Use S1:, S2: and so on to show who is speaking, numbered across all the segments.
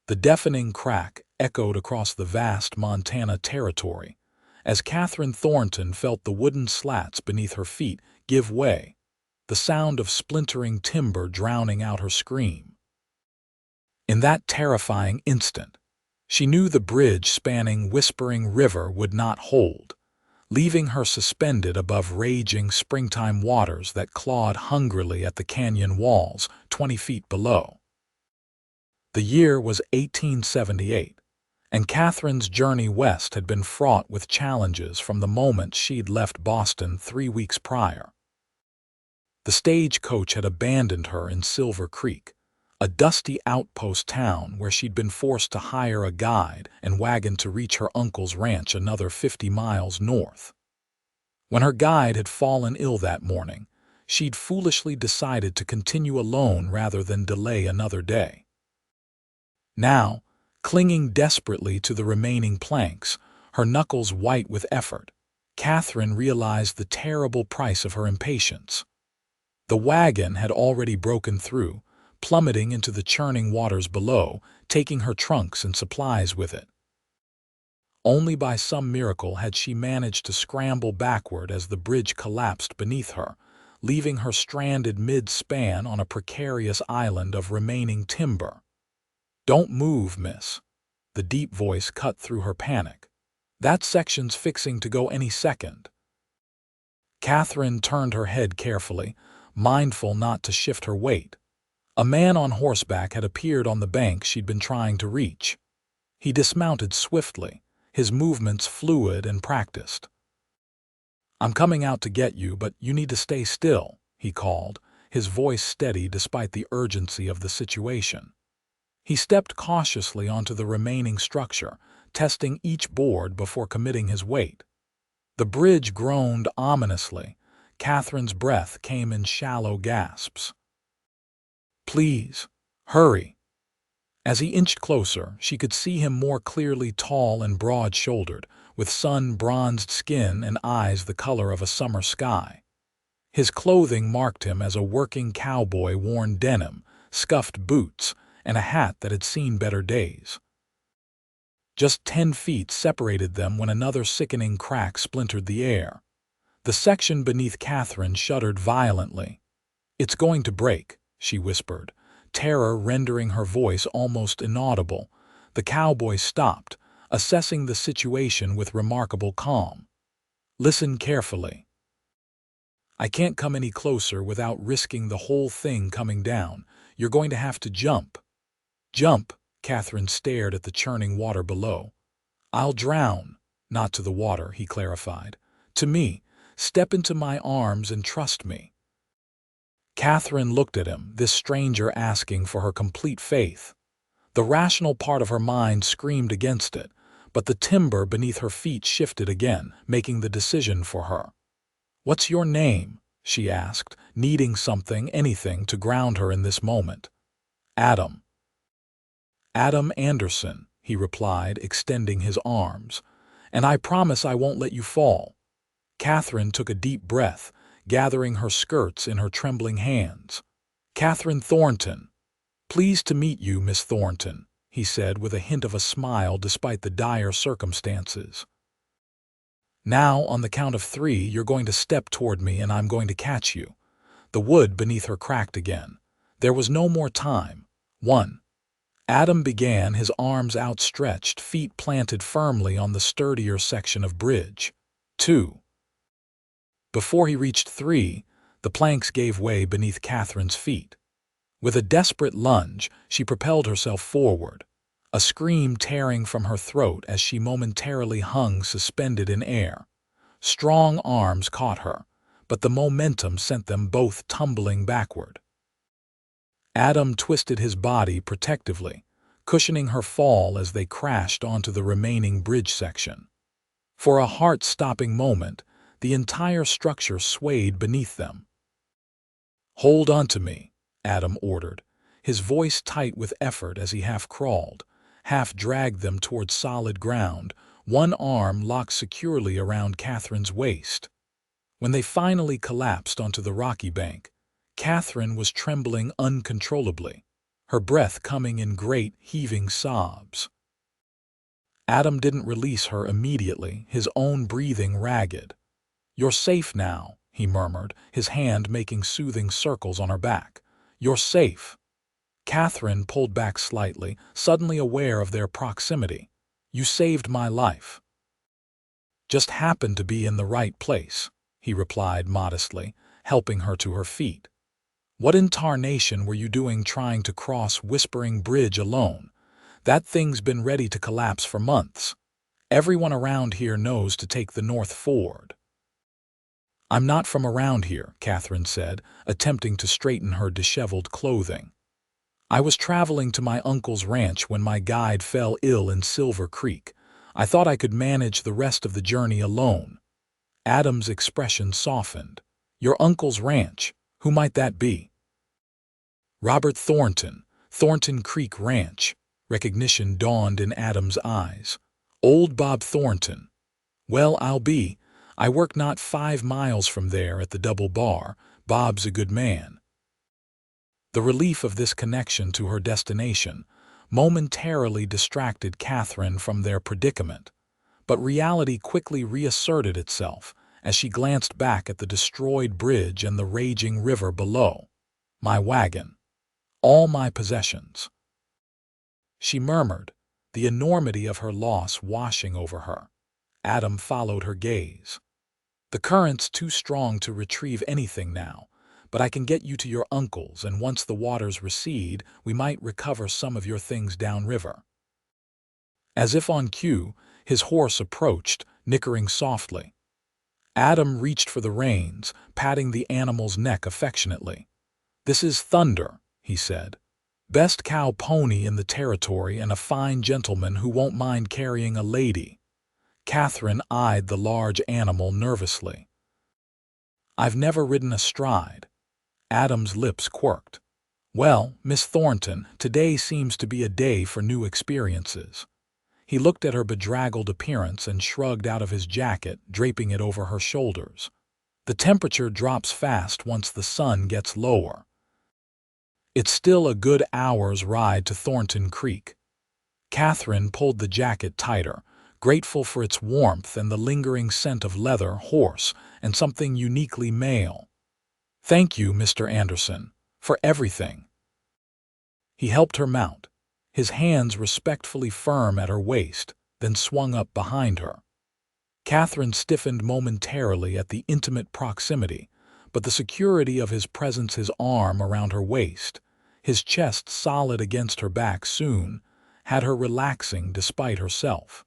S1: The deafening crack echoed across the vast Montana territory as Katherine Thornton felt the wooden slats beneath her feet give way, the sound of splintering timber drowning out her scream. In that terrifying instant, she knew the bridge spanning Whispering River would not hold, leaving her suspended above raging springtime waters that clawed hungrily at the canyon walls 20 feet below. The year was 1878, and Katherine's journey west had been fraught with challenges from the moment she'd left Boston 3 weeks prior. The stagecoach had abandoned her in Silver Creek, a dusty outpost town where she'd been forced to hire a guide and wagon to reach her uncle's ranch another 50 miles north. When her guide had fallen ill that morning, she'd foolishly decided to continue alone rather than delay another day. Now, clinging desperately to the remaining planks, her knuckles white with effort, Katherine realized the terrible price of her impatience. The wagon had already broken through, plummeting into the churning waters below, taking her trunks and supplies with it. Only by some miracle had she managed to scramble backward as the bridge collapsed beneath her, leaving her stranded mid-span on a precarious island of remaining timber. "Don't move, miss." The deep voice cut through her panic. "That section's fixing to go any second." Katherine turned her head carefully, mindful not to shift her weight. A man on horseback had appeared on the bank she'd been trying to reach. He dismounted swiftly, his movements fluid and practiced. "I'm coming out to get you, but you need to stay still," he called, his voice steady despite the urgency of the situation. He stepped cautiously onto the remaining structure, testing each board before committing his weight. The bridge groaned ominously. Katherine's breath came in shallow gasps. "Please, hurry." As he inched closer, she could see him more clearly, tall and broad-shouldered, with sun-bronzed skin and eyes the color of a summer sky. His clothing marked him as a working cowboy, worn denim, scuffed boots, and a hat that had seen better days. Just 10 feet separated them when another sickening crack splintered the air. The section beneath Katherine shuddered violently. "It's going to break," she whispered, terror rendering her voice almost inaudible. The cowboy stopped, assessing the situation with remarkable calm. "Listen carefully. I can't come any closer without risking the whole thing coming down. You're going to have to jump." "Jump?" Katherine stared at the churning water below. "I'll drown." "Not to the water," he clarified. "To me. Step into my arms and trust me." Katherine looked at him, this stranger asking for her complete faith. The rational part of her mind screamed against it, but the timber beneath her feet shifted again, making the decision for her. "What's your name?" she asked, needing something, anything, to ground her in this moment. "Adam." "Adam Anderson," he replied, extending his arms. "And I promise I won't let you fall." Katherine took a deep breath, gathering her skirts in her trembling hands. "Katherine Thornton." "Pleased to meet you, Miss Thornton," he said with a hint of a smile despite the dire circumstances. "Now, on the count of 3, you're going to step toward me and I'm going to catch you." The wood beneath her cracked again. There was no more time. 1. Adam began, his arms outstretched, feet planted firmly on the sturdier section of bridge. 2. Before he reached 3, the planks gave way beneath Katherine's feet. With a desperate lunge, she propelled herself forward, a scream tearing from her throat as she momentarily hung suspended in air. Strong arms caught her, but the momentum sent them both tumbling backward. Adam twisted his body protectively, cushioning her fall as they crashed onto the remaining bridge section. For a heart-stopping moment, the entire structure swayed beneath them. "Hold on to me," Adam ordered, his voice tight with effort as he half crawled, half dragged them toward solid ground, one arm locked securely around Katherine's waist. When they finally collapsed onto the rocky bank, Katherine was trembling uncontrollably. her breath coming in great, heaving sobs. Adam didn't release her immediately, his own breathing ragged. "You're safe now," he murmured, his hand making soothing circles on her back. "You're safe." Katherine pulled back slightly, suddenly aware of their proximity. "You saved my life." "Just happened to be in the right place," he replied modestly, helping her to her feet. "What in tarnation were you doing trying to cross Whispering Bridge alone? That thing's been ready to collapse for months. Everyone around here knows to take the North Ford." "I'm not from around here," Katherine said, attempting to straighten her disheveled clothing. "I was traveling to my uncle's ranch when my guide fell ill in Silver Creek. I thought I could manage the rest of the journey alone." Adam's expression softened. "Your uncle's ranch? Who might that be?" "Robert Thornton, Thornton Creek Ranch." Recognition dawned in Adam's eyes. "Old Bob Thornton. Well, I work not 5 miles from there at the Double Bar. Bob's a good man." The relief of this connection to her destination momentarily distracted Katherine from their predicament, but reality quickly reasserted itself as she glanced back at the destroyed bridge and the raging river below. "My wagon. All my possessions." She murmured, the enormity of her loss washing over her. Adam followed her gaze. "The current's too strong to retrieve anything now, but I can get you to your uncle's, and once the waters recede, we might recover some of your things downriver." As if on cue, his horse approached, nickering softly. Adam reached for the reins, patting the animal's neck affectionately. "This is Thunder," he said. "Best cow pony in the territory and a fine gentleman who won't mind carrying a lady." Katherine eyed the large animal nervously. "I've never ridden astride." Adam's lips quirked. "Well, Miss Thornton, today seems to be a day for new experiences." He looked at her bedraggled appearance and shrugged out of his jacket, draping it over her shoulders. "The temperature drops fast once the sun gets lower. It's still a good hour's ride to Thornton Creek." Katherine pulled the jacket tighter, grateful for its warmth and the lingering scent of leather, horse, and something uniquely male. "Thank you, Mr. Anderson, for everything." He helped her mount, his hands respectfully firm at her waist, then swung up behind her. Katherine stiffened momentarily at the intimate proximity, but the security of his presence, his arm around her waist, his chest solid against her back soon, had her relaxing despite herself.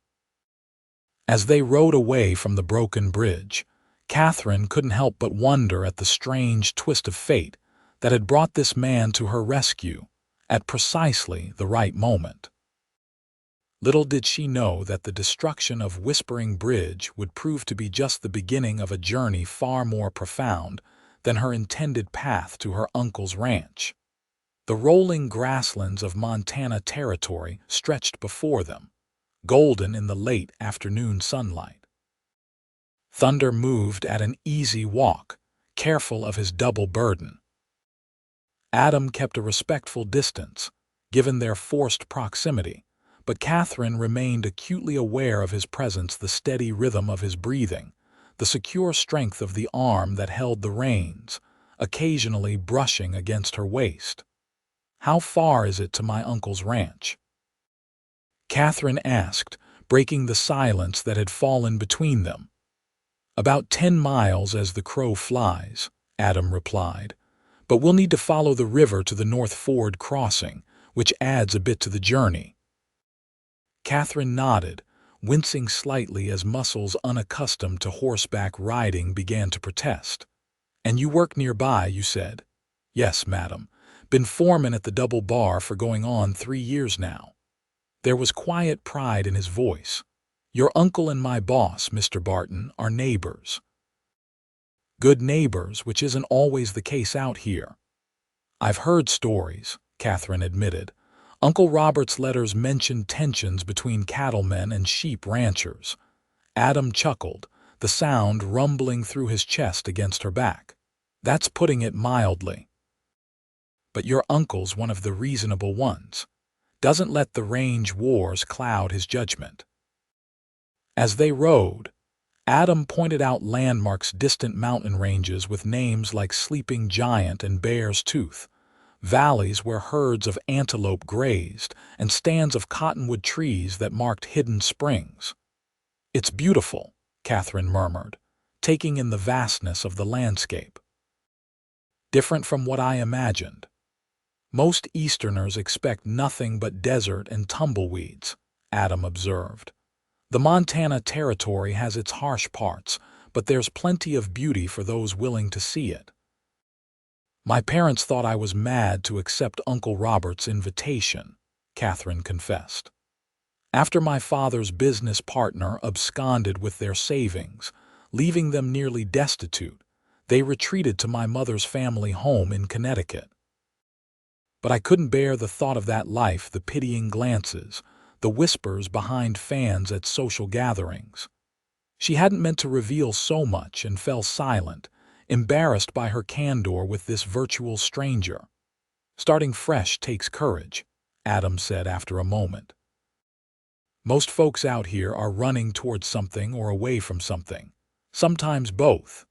S1: As they rode away from the broken bridge, Katherine couldn't help but wonder at the strange twist of fate that had brought this man to her rescue at precisely the right moment. Little did she know that the destruction of Whispering Bridge would prove to be just the beginning of a journey far more profound than her intended path to her uncle's ranch. The rolling grasslands of Montana Territory stretched before them, golden in the late afternoon sunlight. Thunder moved at an easy walk, careful of his double burden. Adam kept a respectful distance, given their forced proximity, but Katherine remained acutely aware of his presence, the steady rhythm of his breathing, the secure strength of the arm that held the reins, occasionally brushing against her waist. "How far is it to my uncle's ranch?" Katherine asked, breaking the silence that had fallen between them. "About 10 miles as the crow flies," Adam replied. "But we'll need to follow the river to the North Ford crossing, which adds a bit to the journey." Katherine nodded, wincing slightly as muscles unaccustomed to horseback riding began to protest. "And you work nearby, you said?" "Yes, madam. Been foreman at the Double Bar for going on 3 years now." There was quiet pride in his voice. "Your uncle and my boss, Mr. Barton, are neighbors." "Good neighbors, which isn't always the case out here." "I've heard stories," Katherine admitted. "Uncle Robert's letters mentioned tensions between cattlemen and sheep ranchers." Adam chuckled, the sound rumbling through his chest against her back. "That's putting it mildly." but your uncle's one of the reasonable ones. Doesn't let the range wars cloud his judgment. As they rode, Adam pointed out landmarks, distant mountain ranges with names like Sleeping Giant and Bear's Tooth, valleys where herds of antelope grazed, and stands of cottonwood trees that marked hidden springs. "It's beautiful," Katherine murmured, taking in the vastness of the landscape. "Different from what I imagined. Most Easterners expect nothing but desert and tumbleweeds," Adam observed. "The Montana Territory has its harsh parts, but there's plenty of beauty for those willing to see it." "My parents thought I was mad to accept Uncle Robert's invitation," Katherine confessed. "After my father's business partner absconded with their savings, leaving them nearly destitute, they retreated to my mother's family home in Connecticut. But I couldn't bear the thought of that life, the pitying glances, the whispers behind fans at social gatherings." She hadn't meant to reveal so much and fell silent, embarrassed by her candor with this virtual stranger. "Starting fresh takes courage," Adam said after a moment. "Most folks out here are running towards something or away from something, sometimes both."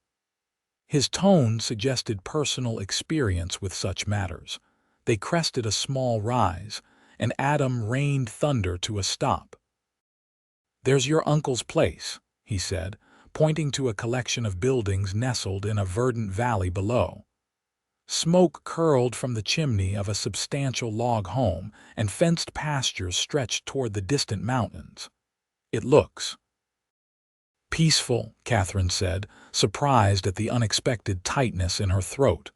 S1: His tone suggested personal experience with such matters. They crested a small rise, and Adam rained thunder to a stop. "There's your uncle's place," he said, pointing to a collection of buildings nestled in a verdant valley below. Smoke curled from the chimney of a substantial log home, and fenced pastures stretched toward the distant mountains. "It looks peaceful," Katherine said, surprised at the unexpected tightness in her throat.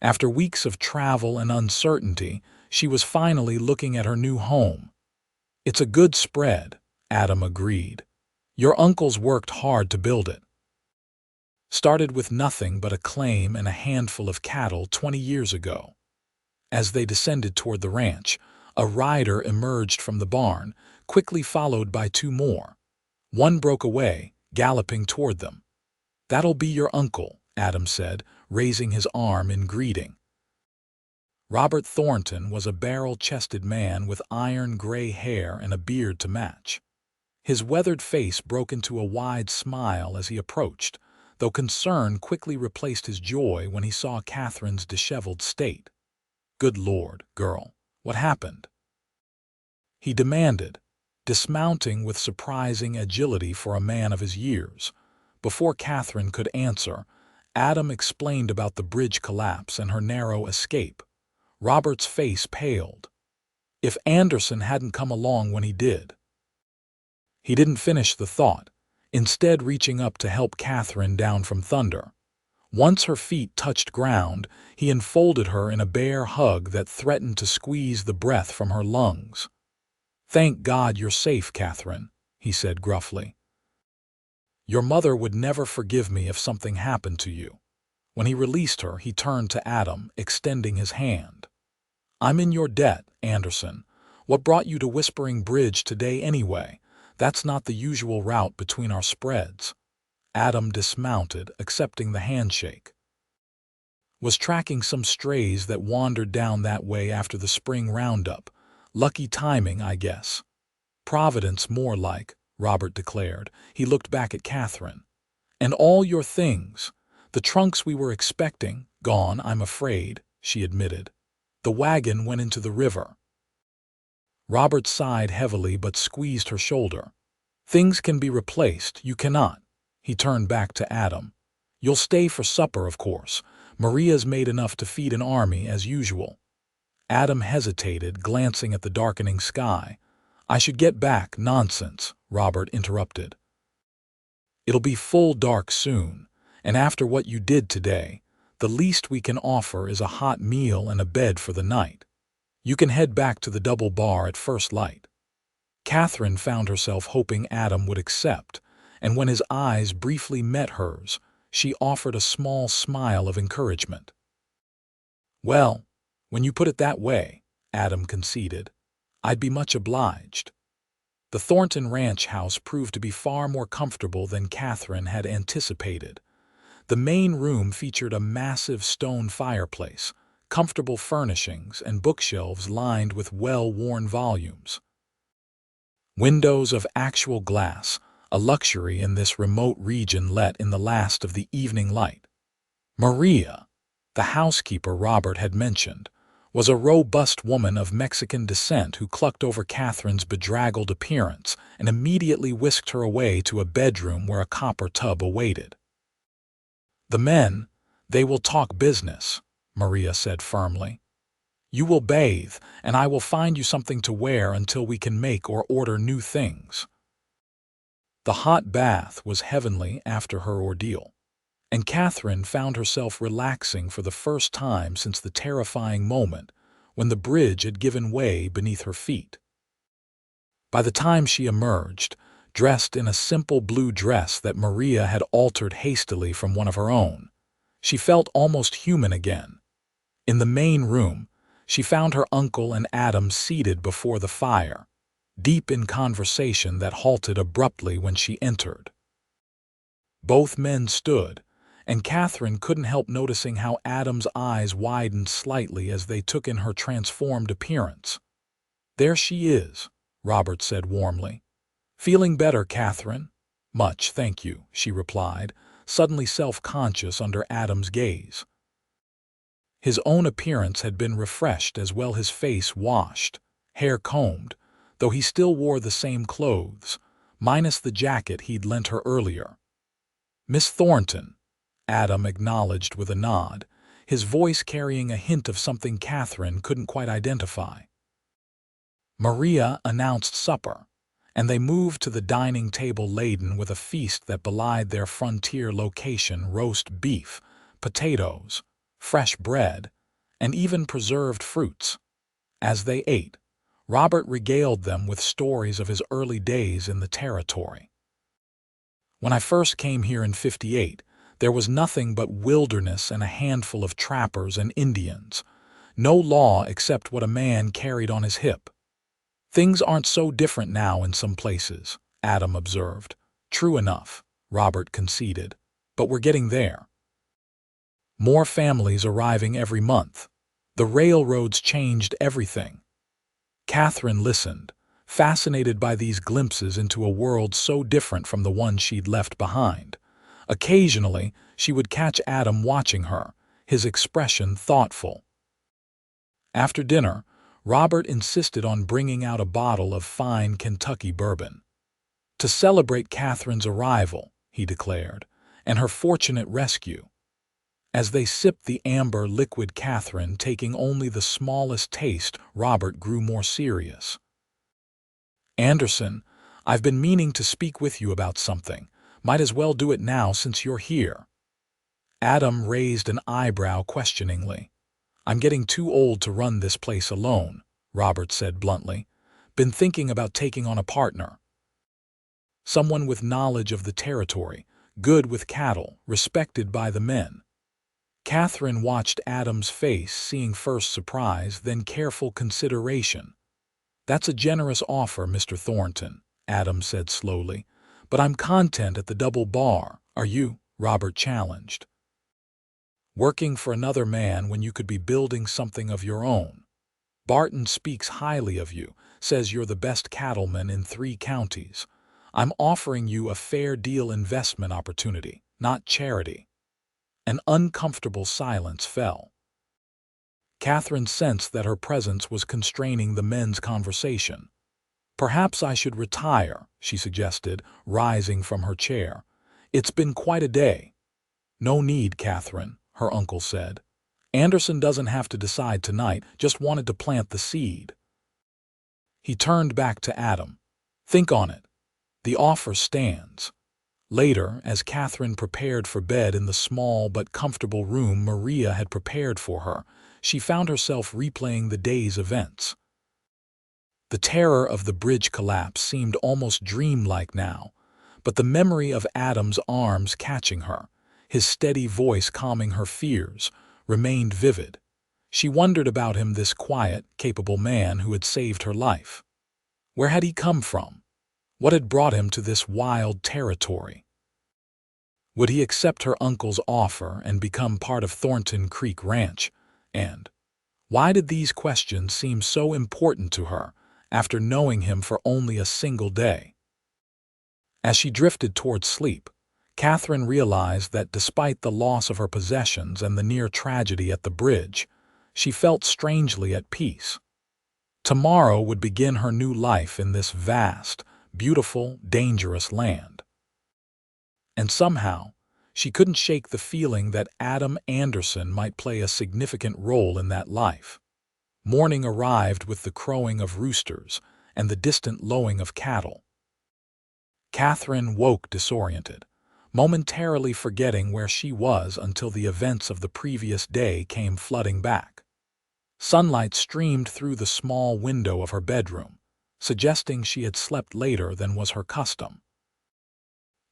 S1: After weeks of travel and uncertainty, she was finally looking at her new home. "It's a good spread," Adam agreed. "Your uncle's worked hard to build it. Started with nothing but a claim and a handful of cattle 20 years ago." As they descended toward the ranch, a rider emerged from the barn, quickly followed by two more. One broke away, galloping toward them. "That'll be your uncle," Adam said, raising his arm in greeting. Robert Thornton was a barrel-chested man with iron-gray hair and a beard to match. His weathered face broke into a wide smile as he approached, though concern quickly replaced his joy when he saw Katherine's disheveled state. "Good Lord, girl, what happened?" he demanded, dismounting with surprising agility for a man of his years. Before Katherine could answer, Adam explained about the bridge collapse and her narrow escape. Robert's face paled. If Anderson hadn't come along when he did. He didn't finish the thought, instead reaching up to help Katherine down from Thunder. Once her feet touched ground, he enfolded her in a bear hug that threatened to squeeze the breath from her lungs. "Thank God you're safe, Katherine," he said gruffly. "Your mother would never forgive me if something happened to you." When he released her, he turned to Adam, extending his hand. "I'm in your debt, Anderson. What brought you to Whispering Bridge today anyway? That's not the usual route between our spreads." Adam dismounted, accepting the handshake. "Was tracking some strays that wandered down that way after the spring roundup. Lucky timing, I guess." "Providence, more like," Robert declared. He looked back at Katherine. "And all your things. The trunks we were expecting, gone, I'm afraid," she admitted. "The wagon went into the river." Robert sighed heavily but squeezed her shoulder. "Things can be replaced, you cannot." He turned back to Adam. "You'll stay for supper, of course. Maria's made enough to feed an army, as usual." Adam hesitated, glancing at the darkening sky. "I should get back." "Nonsense," Robert interrupted. "It'll be full dark soon, and after what you did today, the least we can offer is a hot meal and a bed for the night. You can head back to the double bar at first light." Katherine found herself hoping Adam would accept, and when his eyes briefly met hers, she offered a small smile of encouragement. "Well, when you put it that way," Adam conceded, "I'd be much obliged." The Thornton ranch house proved to be far more comfortable than Katherine had anticipated. The main room featured a massive stone fireplace, comfortable furnishings, and bookshelves lined with well-worn volumes. Windows of actual glass, a luxury in this remote region, let in the last of the evening light. Maria, the housekeeper Robert had mentioned, was a robust woman of Mexican descent who clucked over Catherine's bedraggled appearance and immediately whisked her away to a bedroom where a copper tub awaited. "The men, they will talk business," Maria said firmly. "You will bathe, and I will find you something to wear until we can make or order new things." The hot bath was heavenly after her ordeal, and Katherine found herself relaxing for the first time since the terrifying moment when the bridge had given way beneath her feet. By the time she emerged, dressed in a simple blue dress that Maria had altered hastily from one of her own, she felt almost human again. In the main room, she found her uncle and Adam seated before the fire, deep in conversation that halted abruptly when she entered. Both men stood, and Katherine couldn't help noticing how Adam's eyes widened slightly as they took in her transformed appearance. "There she is," Robert said warmly. "Feeling better, Katherine?" "Much, thank you," she replied, suddenly self-conscious under Adam's gaze. His own appearance had been refreshed as well, his face washed, hair combed, though he still wore the same clothes, minus the jacket he'd lent her earlier. "Miss Thornton," Adam acknowledged with a nod, his voice carrying a hint of something Katherine couldn't quite identify. Maria announced supper, and they moved to the dining table laden with a feast that belied their frontier location: roast beef, potatoes, fresh bread, and even preserved fruits. As they ate, Robert regaled them with stories of his early days in the territory. "When I first came here in '58, there was nothing but wilderness and a handful of trappers and Indians. No law except what a man carried on his hip. Things aren't so different now in some places," Adam observed. "True enough," Robert conceded, "but we're getting there. More families arriving every month. The railroads changed everything." Katherine listened, fascinated by these glimpses into a world so different from the one she'd left behind. Occasionally, she would catch Adam watching her, his expression thoughtful. After dinner, Robert insisted on bringing out a bottle of fine Kentucky bourbon. "To celebrate Katherine's arrival," he declared, "and her fortunate rescue." As they sipped the amber liquid, Katherine taking only the smallest taste, Robert grew more serious. "Anderson, I've been meaning to speak with you about something. Might as well do it now since you're here." Adam raised an eyebrow questioningly. "I'm getting too old to run this place alone," Robert said bluntly. "Been thinking about taking on a partner. Someone with knowledge of the territory, good with cattle, respected by the men." Katherine watched Adam's face, seeing first surprise, then careful consideration. "That's a generous offer, Mr. Thornton," Adam said slowly. "But I'm content at the double bar. Are you?" Robert challenged. "Working for another man when you could be building something of your own. Barton speaks highly of you, says you're the best cattleman in 3 counties. I'm offering you a fair deal investment opportunity, not charity." An uncomfortable silence fell. Katherine sensed that her presence was constraining the men's conversation. "Perhaps I should retire," she suggested, rising from her chair. "It's been quite a day." "No need, Katherine," her uncle said. "Anderson doesn't have to decide tonight, just wanted to plant the seed." He turned back to Adam. "Think on it. The offer stands." Later, as Katherine prepared for bed in the small but comfortable room Maria had prepared for her, she found herself replaying the day's events. The terror of the bridge collapse seemed almost dreamlike now, but the memory of Adam's arms catching her, his steady voice calming her fears, remained vivid. She wondered about him, this quiet, capable man who had saved her life. Where had he come from? What had brought him to this wild territory? Would he accept her uncle's offer and become part of Thornton Creek Ranch? And Why did these questions seem so important to her after knowing him for only a single day? As she drifted toward sleep, Katherine realized that despite the loss of her possessions and the near tragedy at the bridge, she felt strangely at peace. Tomorrow would begin her new life in this vast, beautiful, dangerous land. And somehow, she couldn't shake the feeling that Adam Anderson might play a significant role in that life. Morning arrived with the crowing of roosters and the distant lowing of cattle. Katherine woke disoriented, momentarily forgetting where she was until the events of the previous day came flooding back. Sunlight streamed through the small window of her bedroom, suggesting she had slept later than was her custom.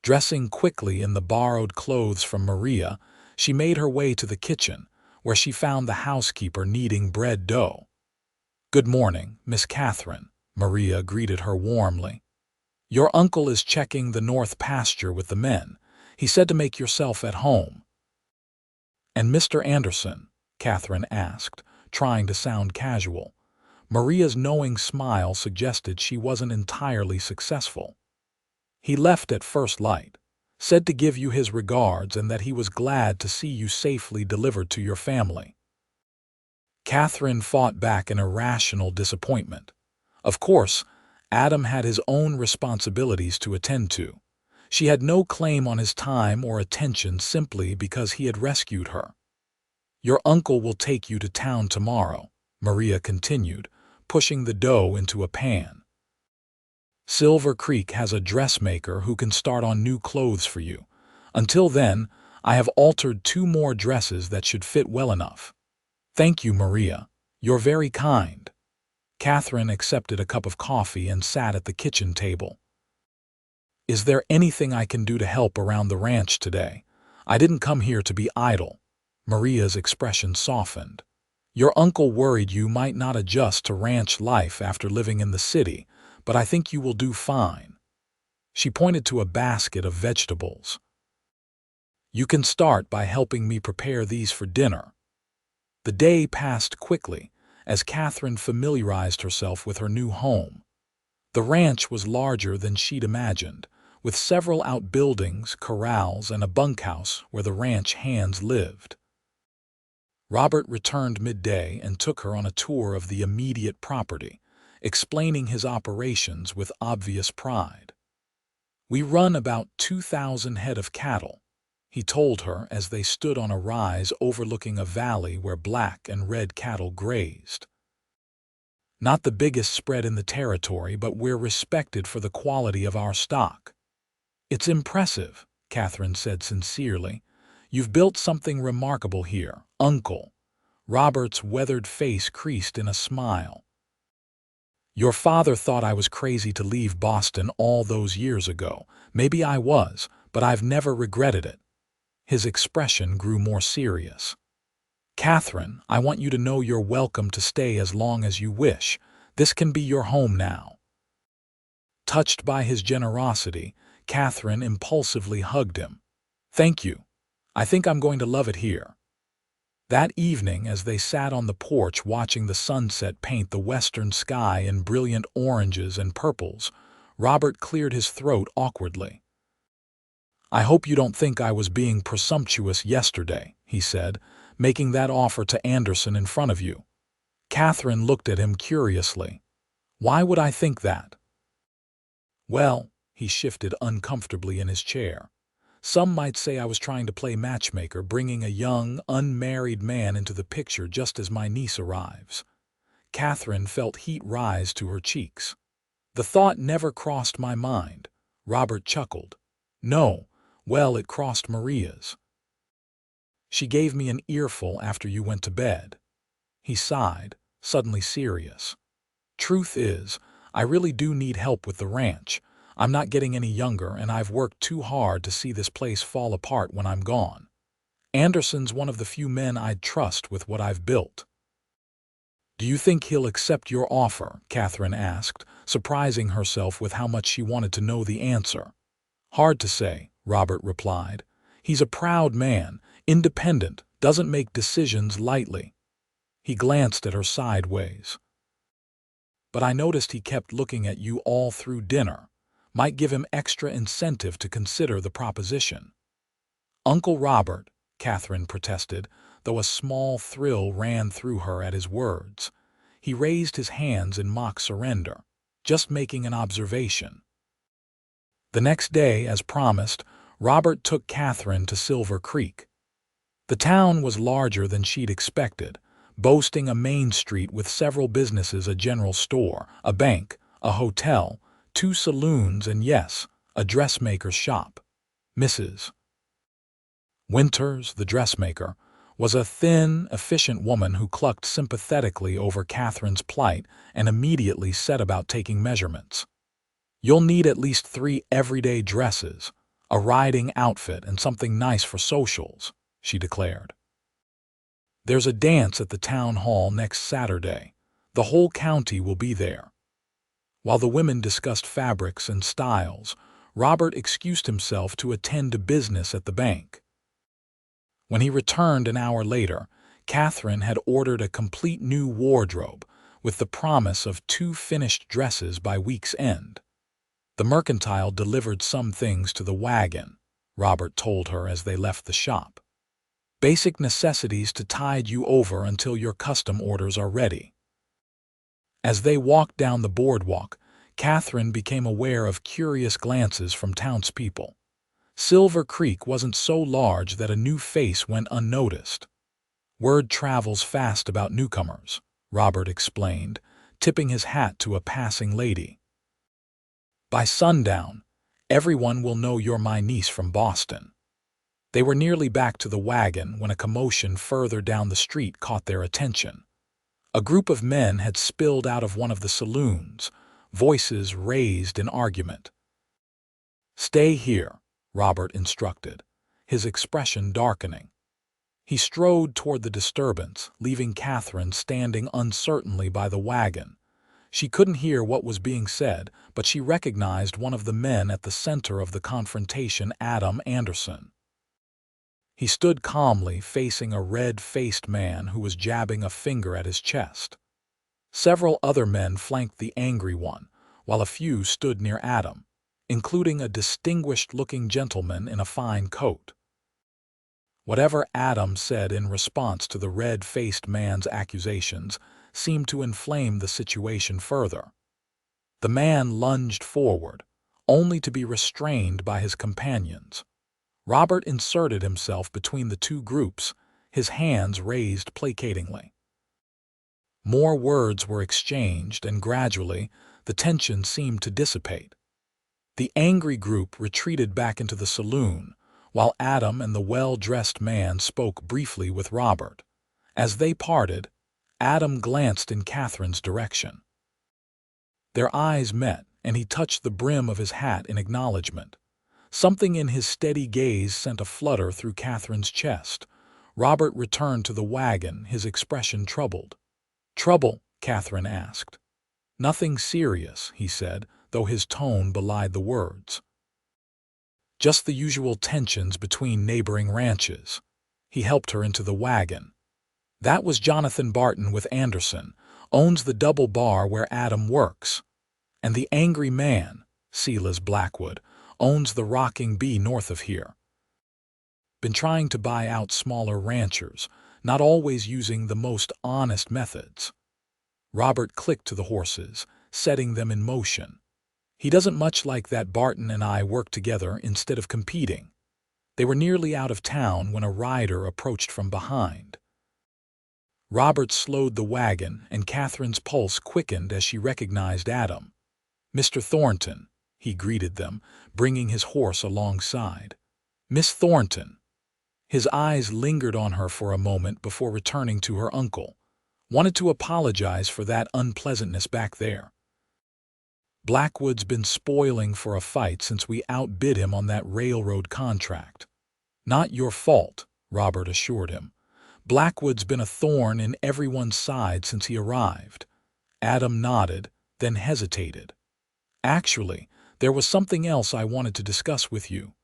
S1: Dressing quickly in the borrowed clothes from Maria, she made her way to the kitchen, where she found the housekeeper kneading bread dough. "Good morning, Miss Katherine," Maria greeted her warmly. "Your uncle is checking the north pasture with the men. He said to make yourself at home." "And Mr. Anderson?" Katherine asked, trying to sound casual. Maria's knowing smile suggested she wasn't entirely successful. "He left at first light, said to give you his regards and that he was glad to see you safely delivered to your family." Katherine fought back an irrational disappointment. Of course, Adam had his own responsibilities to attend to. She had no claim on his time or attention simply because he had rescued her. "Your uncle will take you to town tomorrow," Maria continued, pushing the dough into a pan. "Silver Creek has a dressmaker who can start on new clothes for you. Until then, I have altered 2 more dresses that should fit well enough." "Thank you, Maria. You're very kind." Katherine accepted a cup of coffee and sat at the kitchen table. "Is there anything I can do to help around the ranch today? I didn't come here to be idle." Maria's expression softened. "Your uncle worried you might not adjust to ranch life after living in the city, but I think you will do fine." She pointed to a basket of vegetables. "You can start by helping me prepare these for dinner." The day passed quickly as Katherine familiarized herself with her new home. The ranch was larger than she'd imagined, with several outbuildings, corrals, and a bunkhouse where the ranch hands lived. Robert returned midday and took her on a tour of the immediate property, explaining his operations with obvious pride. "We run about 2,000 head of cattle," he told her as they stood on a rise overlooking a valley where black and red cattle grazed. "Not the biggest spread in the territory, but we're respected for the quality of our stock." "It's impressive," Katherine said sincerely. "You've built something remarkable here, Uncle." Robert's weathered face creased in a smile. "Your father thought I was crazy to leave Boston all those years ago. Maybe I was, but I've never regretted it." His expression grew more serious. "Katherine, I want you to know you're welcome to stay as long as you wish. This can be your home now." Touched by his generosity, Katherine impulsively hugged him. "Thank you. I think I'm going to love it here." That evening, as they sat on the porch watching the sunset paint the western sky in brilliant oranges and purples, Robert cleared his throat awkwardly. "I hope you don't think I was being presumptuous yesterday," he said, "making that offer to Anderson in front of you." Katherine looked at him curiously. "Why would I think that?" "Well," he shifted uncomfortably in his chair, "some might say I was trying to play matchmaker, bringing a young, unmarried man into the picture just as my niece arrives." Katherine felt heat rise to her cheeks. "The thought never crossed my mind." Robert chuckled. "No, well, it crossed Maria's. She gave me an earful after you went to bed." He sighed, suddenly serious. "Truth is, I really do need help with the ranch. I'm not getting any younger, and I've worked too hard to see this place fall apart when I'm gone. Anderson's one of the few men I'd trust with what I've built." "Do you think he'll accept your offer?" Katherine asked, surprising herself with how much she wanted to know the answer. "Hard to say," Robert replied. "He's a proud man, independent, doesn't make decisions lightly." He glanced at her sideways. "But I noticed he kept looking at you all through dinner. Might give him extra incentive to consider the proposition." "Uncle Robert," Katherine protested, though a small thrill ran through her at his words. He raised his hands in mock surrender. "Just making an observation." The next day, as promised, Robert took Katherine to Silver Creek. The town was larger than she'd expected, boasting a main street with several businesses, a general store, a bank, a hotel, 2 saloons, and yes, a dressmaker's shop. Mrs. Winters, the dressmaker, was a thin, efficient woman who clucked sympathetically over Katherine's plight and immediately set about taking measurements. "You'll need at least 3 everyday dresses, a riding outfit, and something nice for socials," she declared. "There's a dance at the town hall next Saturday. The whole county will be there." While the women discussed fabrics and styles, Robert excused himself to attend to business at the bank. When he returned an hour later, Katherine had ordered a complete new wardrobe with the promise of 2 finished dresses by week's end. "The mercantile delivered some things to the wagon," Robert told her as they left the shop. "Basic necessities to tide you over until your custom orders are ready." As they walked down the boardwalk, Katherine became aware of curious glances from townspeople. Silver Creek wasn't so large that a new face went unnoticed. "Word travels fast about newcomers," Robert explained, tipping his hat to a passing lady. "By sundown, everyone will know you're my niece from Boston." They were nearly back to the wagon when a commotion further down the street caught their attention. A group of men had spilled out of one of the saloons, voices raised in argument. "Stay here," Robert instructed, his expression darkening. He strode toward the disturbance, leaving Katherine standing uncertainly by the wagon. She couldn't hear what was being said, but she recognized one of the men at the center of the confrontation, Adam Anderson. He stood calmly facing a red-faced man who was jabbing a finger at his chest. Several other men flanked the angry one, while a few stood near Adam, including a distinguished-looking gentleman in a fine coat. Whatever Adam said in response to the red-faced man's accusations seemed to inflame the situation further. The man lunged forward, only to be restrained by his companions. Robert inserted himself between the 2 groups, his hands raised placatingly. More words were exchanged, and gradually the tension seemed to dissipate. The angry group retreated back into the saloon, while Adam and the well-dressed man spoke briefly with Robert. As they parted, Adam glanced in Katherine's direction. Their eyes met, and he touched the brim of his hat in acknowledgement. Something in his steady gaze sent a flutter through Katherine's chest. Robert returned to the wagon, his expression troubled. "Trouble?" Katherine asked. "Nothing serious," he said, though his tone belied the words. "Just the usual tensions between neighboring ranches." He helped her into the wagon. "That was Jonathan Barton with Anderson, owns the double bar where Adam works. And the angry man, Silas Blackwood, owns the Rocking Bee north of here. Been trying to buy out smaller ranchers, not always using the most honest methods." Robert clicked to the horses, setting them in motion. "He doesn't much like that Barton and I work together instead of competing." They were nearly out of town when a rider approached from behind. Robert slowed the wagon, and Katherine's pulse quickened as she recognized Adam. "Mr. Thornton," he greeted them, bringing his horse alongside. "Miss Thornton." His eyes lingered on her for a moment before returning to her uncle. "Wanted to apologize for that unpleasantness back there. Blackwood's been spoiling for a fight since we outbid him on that railroad contract." "Not your fault," Robert assured him. "Blackwood's been a thorn in everyone's side since he arrived." Adam nodded, then hesitated. "Actually, there was something else I wanted to discuss with you."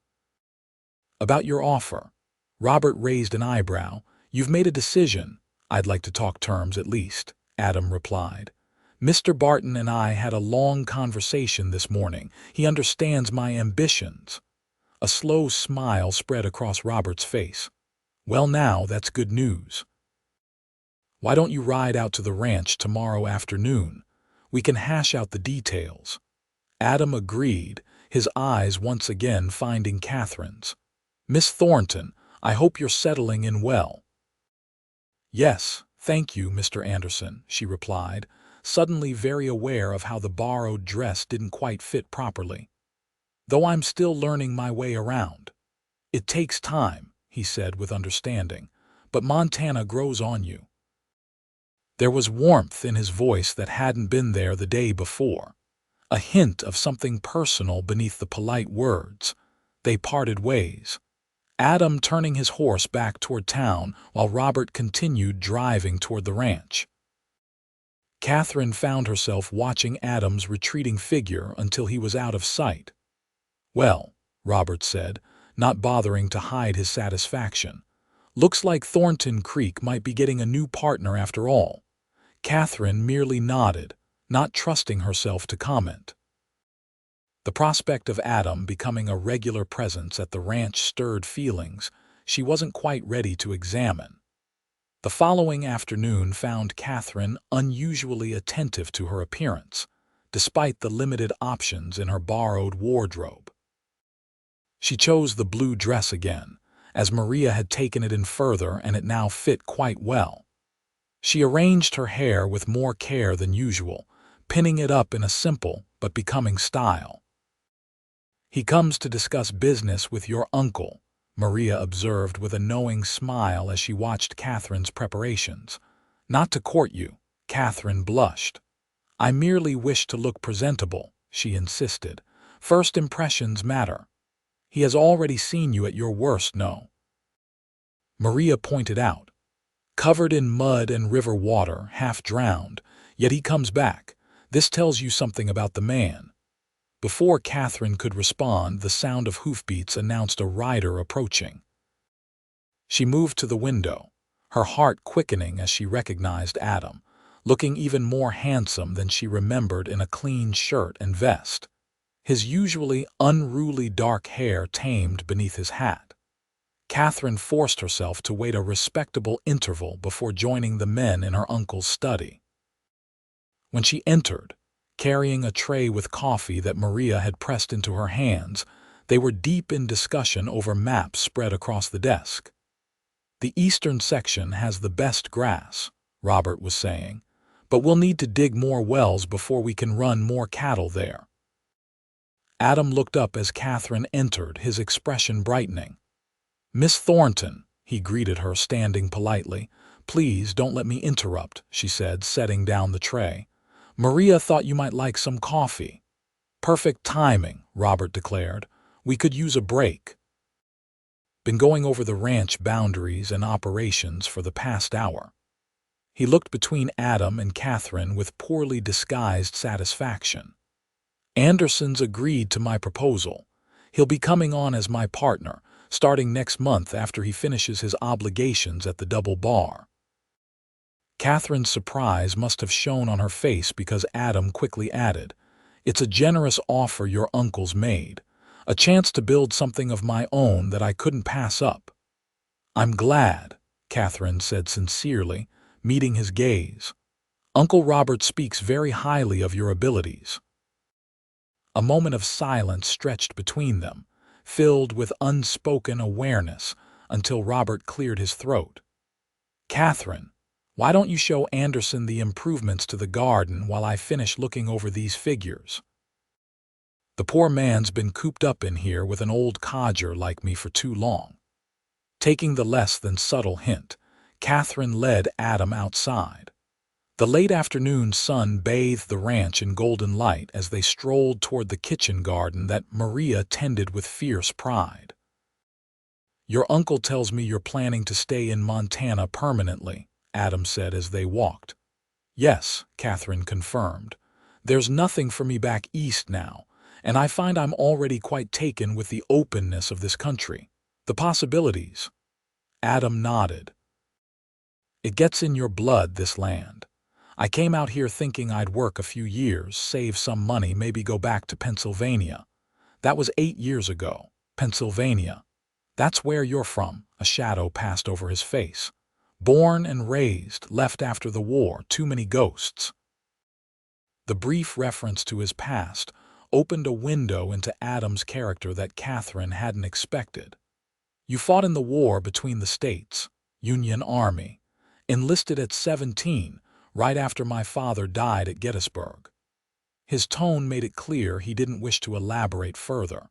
S1: "About your offer." Robert raised an eyebrow. "You've made a decision. "I'd like to talk terms at least," Adam replied. "Mr. Barton and I had a long conversation this morning. He understands my ambitions." A slow smile spread across Robert's face. "Well now, that's good news. Why don't you ride out to the ranch tomorrow afternoon? We can hash out the details." Adam agreed, his eyes once again finding Catherine's. "Miss Thornton, I hope you're settling in well." "Yes, thank you, Mr. Anderson," she replied, suddenly very aware of how the borrowed dress didn't quite fit properly. "Though I'm still learning my way around." "It takes time," he said with understanding, "but Montana grows on you." There was warmth in his voice that hadn't been there the day before, a hint of something personal beneath the polite words. They parted ways, Adam turning his horse back toward town while Robert continued driving toward the ranch. Katherine found herself watching Adam's retreating figure until he was out of sight. "Well," Robert said, not bothering to hide his satisfaction, "looks like Thornton Creek might be getting a new partner after all." Katherine merely nodded, not trusting herself to comment. The prospect of Adam becoming a regular presence at the ranch stirred feelings she wasn't quite ready to examine. The following afternoon found Katherine unusually attentive to her appearance, despite the limited options in her borrowed wardrobe. She chose the blue dress again, as Maria had taken it in further and it now fit quite well. She arranged her hair with more care than usual, pinning it up in a simple but becoming style. "He comes to discuss business with your uncle," Maria observed with a knowing smile as she watched Catherine's preparations. "Not to court you," Katherine blushed. "I merely wish to look presentable," she insisted. "First impressions matter. He has already seen you at your worst, no?" Maria pointed out. "Covered in mud and river water, half drowned, yet he comes back. This tells you something about the man." Before Katherine could respond, the sound of hoofbeats announced a rider approaching. She moved to the window, her heart quickening as she recognized Adam, looking even more handsome than she remembered in a clean shirt and vest, his usually unruly dark hair tamed beneath his hat. Katherine forced herself to wait a respectable interval before joining the men in her uncle's study. When she entered, carrying a tray with coffee that Maria had pressed into her hands, they were deep in discussion over maps spread across the desk. "The eastern section has the best grass," Robert was saying, "but we'll need to dig more wells before we can run more cattle there." Adam looked up as Katherine entered, his expression brightening. "Miss Thornton," he greeted her, standing politely. "Please don't let me interrupt," she said, setting down the tray. "Maria thought you might like some coffee." "Perfect timing," Robert declared. "We could use a break." "Been going over the ranch boundaries and operations for the past hour." He looked between Adam and Katherine with poorly disguised satisfaction. "Anderson's agreed to my proposal. He'll be coming on as my partner, starting next month after he finishes his obligations at the double bar." Katherine's surprise must have shown on her face because Adam quickly added, "It's a generous offer your uncle's made, a chance to build something of my own that I couldn't pass up." "I'm glad," Katherine said sincerely, meeting his gaze. "Uncle Robert speaks very highly of your abilities." A moment of silence stretched between them, filled with unspoken awareness, until Robert cleared his throat. "Katherine, why don't you show Anderson the improvements to the garden while I finish looking over these figures? The poor man's been cooped up in here with an old codger like me for too long." Taking the less than subtle hint, Katherine led Adam outside. The late afternoon sun bathed the ranch in golden light as they strolled toward the kitchen garden that Maria tended with fierce pride. "Your uncle tells me you're planning to stay in Montana permanently," Adam said as they walked. "Yes," Katherine confirmed. "There's nothing for me back east now, and I find I'm already quite taken with the openness of this country. The possibilities." Adam nodded. It gets in your blood, this land. I came out here thinking I'd work a few years, save some money, maybe go back to Pennsylvania. That was 8 years ago. Pennsylvania. That's where you're from. A shadow passed over his face. Born and raised, left after the war, too many ghosts. The brief reference to his past opened a window into Adam's character that Katherine hadn't expected. You fought in the war between the states, Union Army, enlisted at 17, right after my father died at Gettysburg. His tone made it clear he didn't wish to elaborate further.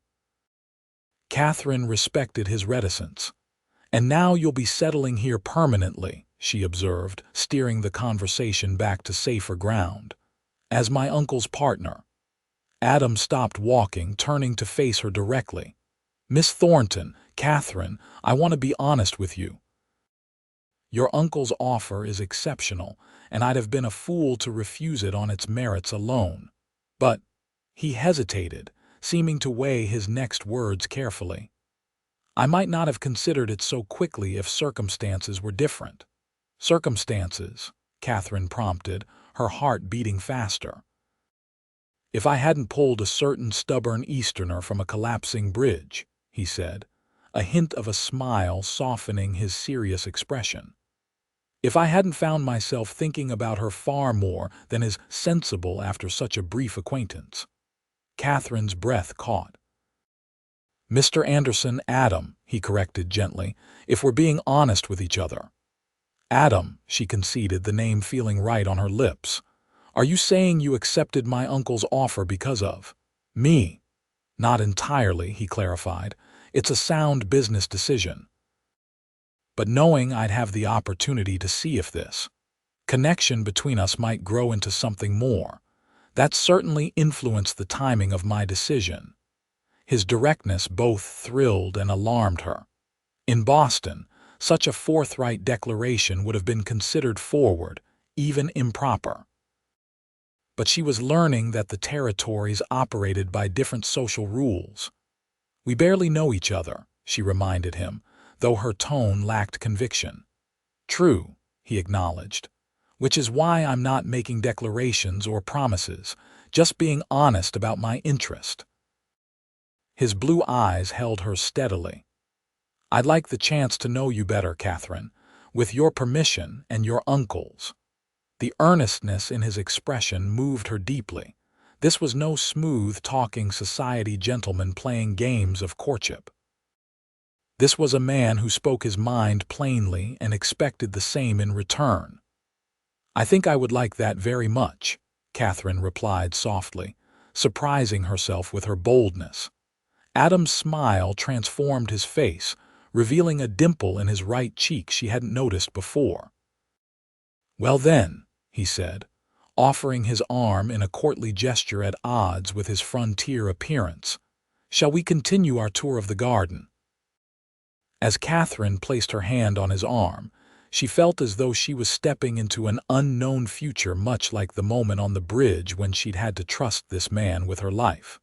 S1: Katherine respected his reticence. And now you'll be settling here permanently, she observed, steering the conversation back to safer ground. As my uncle's partner. Adam stopped walking, turning to face her directly. Miss Thornton, Katherine, I want to be honest with you. Your uncle's offer is exceptional, and I'd have been a fool to refuse it on its merits alone. But he hesitated, seeming to weigh his next words carefully. I might not have considered it so quickly if circumstances were different. Circumstances, Katherine prompted, her heart beating faster. If I hadn't pulled a certain stubborn Easterner from a collapsing bridge, he said, a hint of a smile softening his serious expression. If I hadn't found myself thinking about her far more than is sensible after such a brief acquaintance. Katherine's breath caught. Mr. Anderson, Adam, he corrected gently, if we're being honest with each other. Adam, she conceded, the name feeling right on her lips. Are you saying you accepted my uncle's offer because of me? Not entirely, he clarified. It's a sound business decision. But knowing I'd have the opportunity to see if this connection between us might grow into something more, that certainly influenced the timing of my decision. His directness both thrilled and alarmed her. In Boston, such a forthright declaration would have been considered forward, even improper. But she was learning that the territories operated by different social rules. We barely know each other, she reminded him, though her tone lacked conviction. True, he acknowledged, which is why I'm not making declarations or promises, just being honest about my interest. His blue eyes held her steadily. I'd like the chance to know you better, Katherine, with your permission and your uncle's. The earnestness in his expression moved her deeply. This was no smooth-talking society gentleman playing games of courtship. This was a man who spoke his mind plainly and expected the same in return. I think I would like that very much, Katherine replied softly, surprising herself with her boldness. Adam's smile transformed his face, revealing a dimple in his right cheek she hadn't noticed before. Well then, he said, offering his arm in a courtly gesture at odds with his frontier appearance, shall we continue our tour of the garden? As Katherine placed her hand on his arm, she felt as though she was stepping into an unknown future, much like the moment on the bridge when she'd had to trust this man with her life.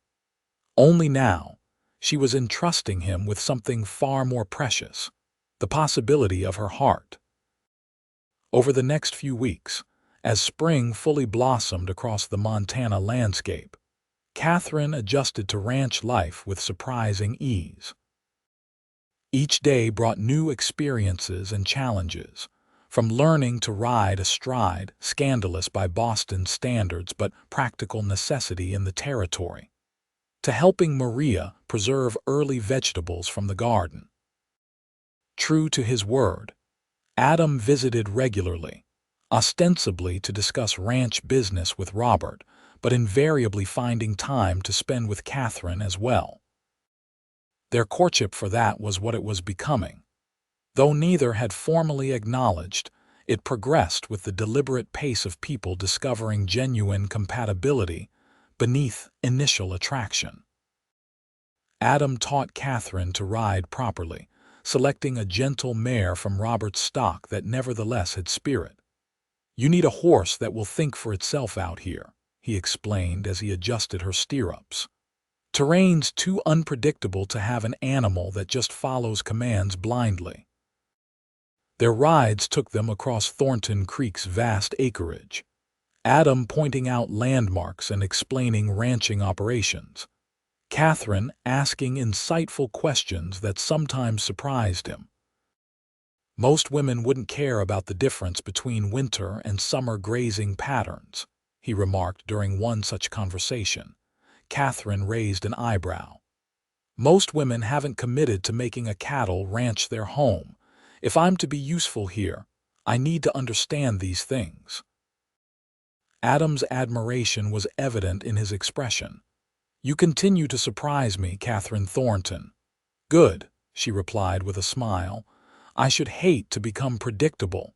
S1: Only now, she was entrusting him with something far more precious, the possibility of her heart. Over the next few weeks, as spring fully blossomed across the Montana landscape, Katherine adjusted to ranch life with surprising ease. Each day brought new experiences and challenges, from learning to ride astride, scandalous by Boston standards but practical necessity in the territory, to helping Maria preserve early vegetables from the garden. True to his word, Adam visited regularly, ostensibly to discuss ranch business with Robert, but invariably finding time to spend with Katherine as well. Their courtship for that was what it was becoming. Though neither had formally acknowledged, it progressed with the deliberate pace of people discovering genuine compatibility beneath initial attraction. Adam taught Katherine to ride properly, selecting a gentle mare from Robert's stock that nevertheless had spirit. You need a horse that will think for itself out here, he explained as he adjusted her stirrups. Terrain's too unpredictable to have an animal that just follows commands blindly. Their rides took them across Thornton Creek's vast acreage, Adam pointing out landmarks and explaining ranching operations, Katherine asking insightful questions that sometimes surprised him. Most women wouldn't care about the difference between winter and summer grazing patterns, he remarked during one such conversation. Katherine raised an eyebrow. Most women haven't committed to making a cattle ranch their home. If I'm to be useful here, I need to understand these things. Adam's admiration was evident in his expression. You continue to surprise me, Katherine Thornton. Good, she replied with a smile. I should hate to become predictable.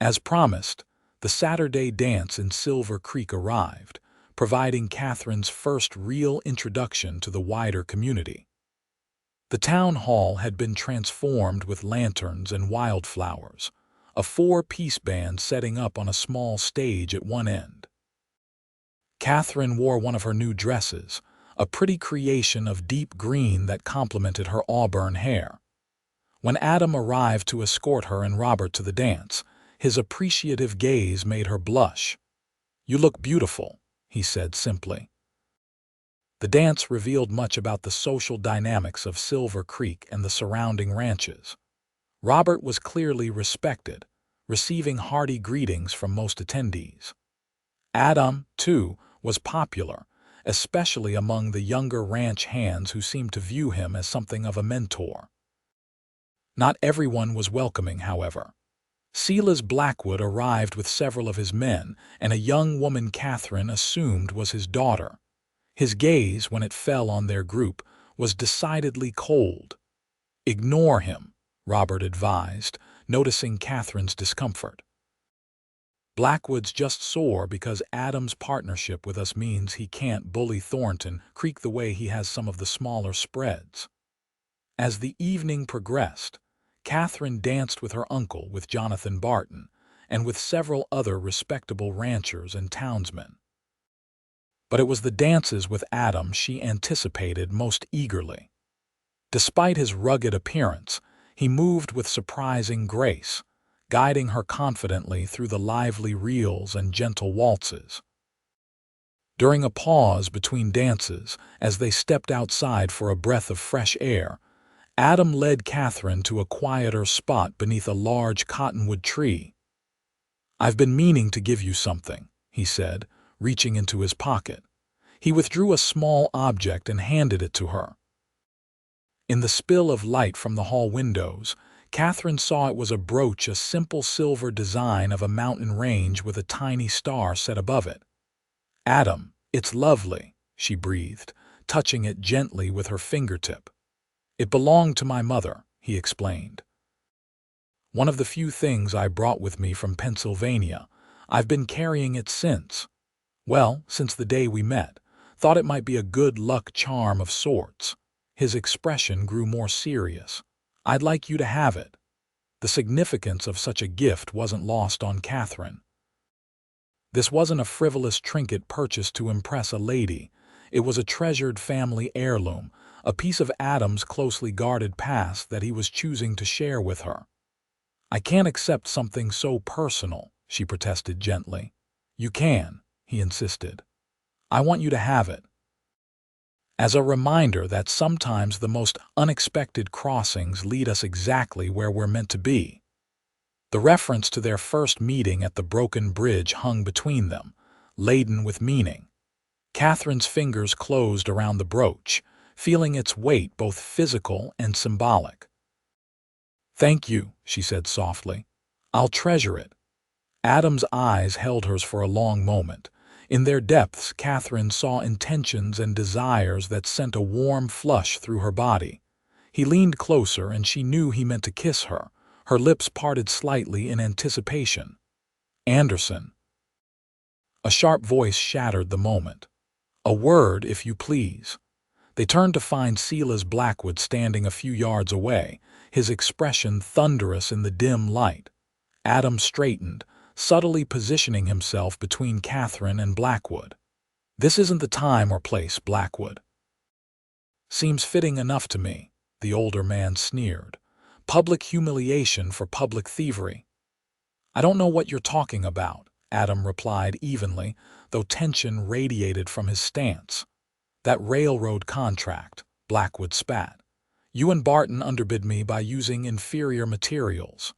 S1: As promised, the Saturday dance in Silver Creek arrived, providing Katherine's first real introduction to the wider community. The town hall had been transformed with lanterns and wildflowers, a four-piece band setting up on a small stage at one end. Katherine wore one of her new dresses, a pretty creation of deep green that complemented her auburn hair. When Adam arrived to escort her and Robert to the dance, his appreciative gaze made her blush. You look beautiful, he said simply. The dance revealed much about the social dynamics of Silver Creek and the surrounding ranches. Robert was clearly respected, receiving hearty greetings from most attendees. Adam, too, was popular, especially among the younger ranch hands who seemed to view him as something of a mentor. Not everyone was welcoming, however. Silas Blackwood arrived with several of his men, and a young woman Katherine assumed was his daughter. His gaze, when it fell on their group, was decidedly cold. Ignore him, Robert advised, noticing Katherine's discomfort. Blackwood's just sore because Adam's partnership with us means he can't bully Thornton Creek the way he has some of the smaller spreads. As the evening progressed, Katherine danced with her uncle, with Jonathan Barton, and with several other respectable ranchers and townsmen. But it was the dances with Adam she anticipated most eagerly. Despite his rugged appearance, he moved with surprising grace, guiding her confidently through the lively reels and gentle waltzes. During a pause between dances, as they stepped outside for a breath of fresh air, Adam led Katherine to a quieter spot beneath a large cottonwood tree. I've been meaning to give you something, he said, reaching into his pocket. He withdrew a small object and handed it to her. In the spill of light from the hall windows, Katherine saw it was a brooch, a simple silver design of a mountain range with a tiny star set above it. Adam, it's lovely, she breathed, touching it gently with her fingertip. It belonged to my mother, he explained. One of the few things I brought with me from Pennsylvania. I've been carrying it since. Well, since the day we met. Thought it might be a good luck charm of sorts. His expression grew more serious. I'd like you to have it. The significance of such a gift wasn't lost on Katherine. This wasn't a frivolous trinket purchased to impress a lady. It was a treasured family heirloom, a piece of Adam's closely guarded past that he was choosing to share with her. I can't accept something so personal, she protested gently. You can, he insisted. I want you to have it. As a reminder that sometimes the most unexpected crossings lead us exactly where we're meant to be. The reference to their first meeting at the broken bridge hung between them, laden with meaning. Katherine's fingers closed around the brooch, feeling its weight both physical and symbolic. Thank you, she said softly. I'll treasure it. Adam's eyes held hers for a long moment. In their depths, Katherine saw intentions and desires that sent a warm flush through her body. He leaned closer and she knew he meant to kiss her. Her lips parted slightly in anticipation. Anderson. A sharp voice shattered the moment. A word, if you please. They turned to find Silas Blackwood standing a few yards away, his expression thunderous in the dim light. Adam straightened, subtly positioning himself between Katherine and Blackwood. This isn't the time or place, Blackwood. Seems fitting enough to me, the older man sneered. Public humiliation for public thievery. I don't know what you're talking about, Adam replied evenly, though tension radiated from his stance. That railroad contract, Blackwood spat. You and Barton underbid me by using inferior materials.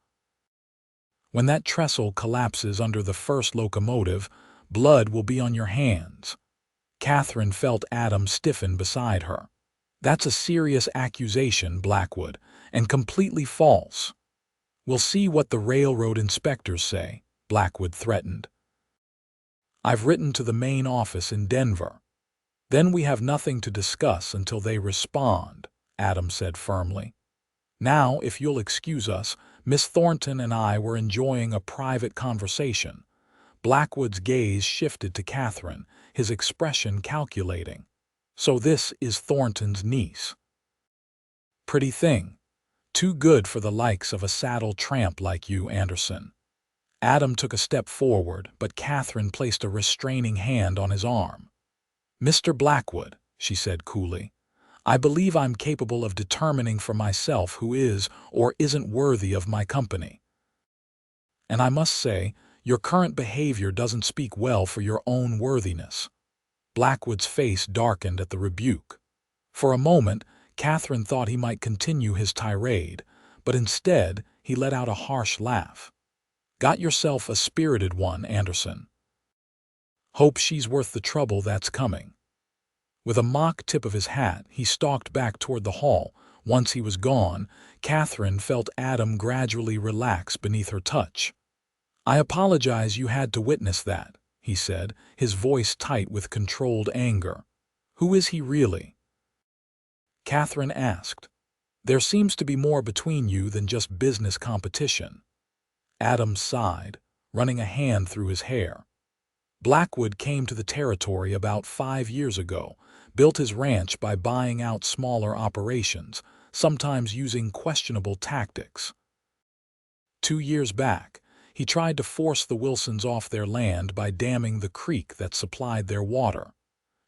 S1: When that trestle collapses under the first locomotive, blood will be on your hands. Katherine felt Adam stiffen beside her. That's a serious accusation, Blackwood, and completely false. We'll see what the railroad inspectors say, Blackwood threatened. I've written to the main office in Denver. Then we have nothing to discuss until they respond, Adam said firmly. Now, if you'll excuse us, Miss Thornton and I were enjoying a private conversation. Blackwood's gaze shifted to Katherine, his expression calculating. So this is Thornton's niece. Pretty thing. Too good for the likes of a saddle tramp like you, Anderson. Adam took a step forward, but Katherine placed a restraining hand on his arm. Mr. Blackwood, she said coolly, I believe I'm capable of determining for myself who is or isn't worthy of my company. And I must say, your current behavior doesn't speak well for your own worthiness. Blackwood's face darkened at the rebuke. For a moment, Katherine thought he might continue his tirade, but instead he let out a harsh laugh. Got yourself a spirited one, Anderson. Hope she's worth the trouble that's coming. With a mock tip of his hat, he stalked back toward the hall. Once he was gone, Katherine felt Adam gradually relax beneath her touch. I apologize you had to witness that, he said, his voice tight with controlled anger. Who is he really? Katherine asked. There seems to be more between you than just business competition. Adam sighed, running a hand through his hair. Blackwood came to the territory about 5 years ago, built his ranch by buying out smaller operations, sometimes using questionable tactics. 2 years back, he tried to force the Wilsons off their land by damming the creek that supplied their water.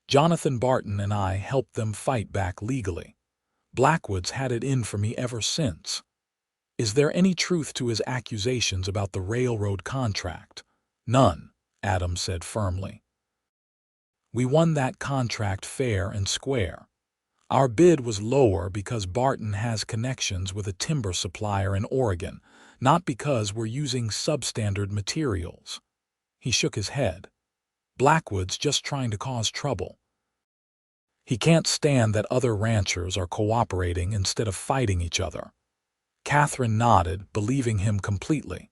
S1: Jonathan Barton and I helped them fight back legally. Blackwood's had it in for me ever since. Is there any truth to his accusations about the railroad contract? None, Adam said firmly. We won that contract fair and square. Our bid was lower because Barton has connections with a timber supplier in Oregon, not because we're using substandard materials. He shook his head. Blackwood's just trying to cause trouble. He can't stand that other ranchers are cooperating instead of fighting each other. Katherine nodded, believing him completely.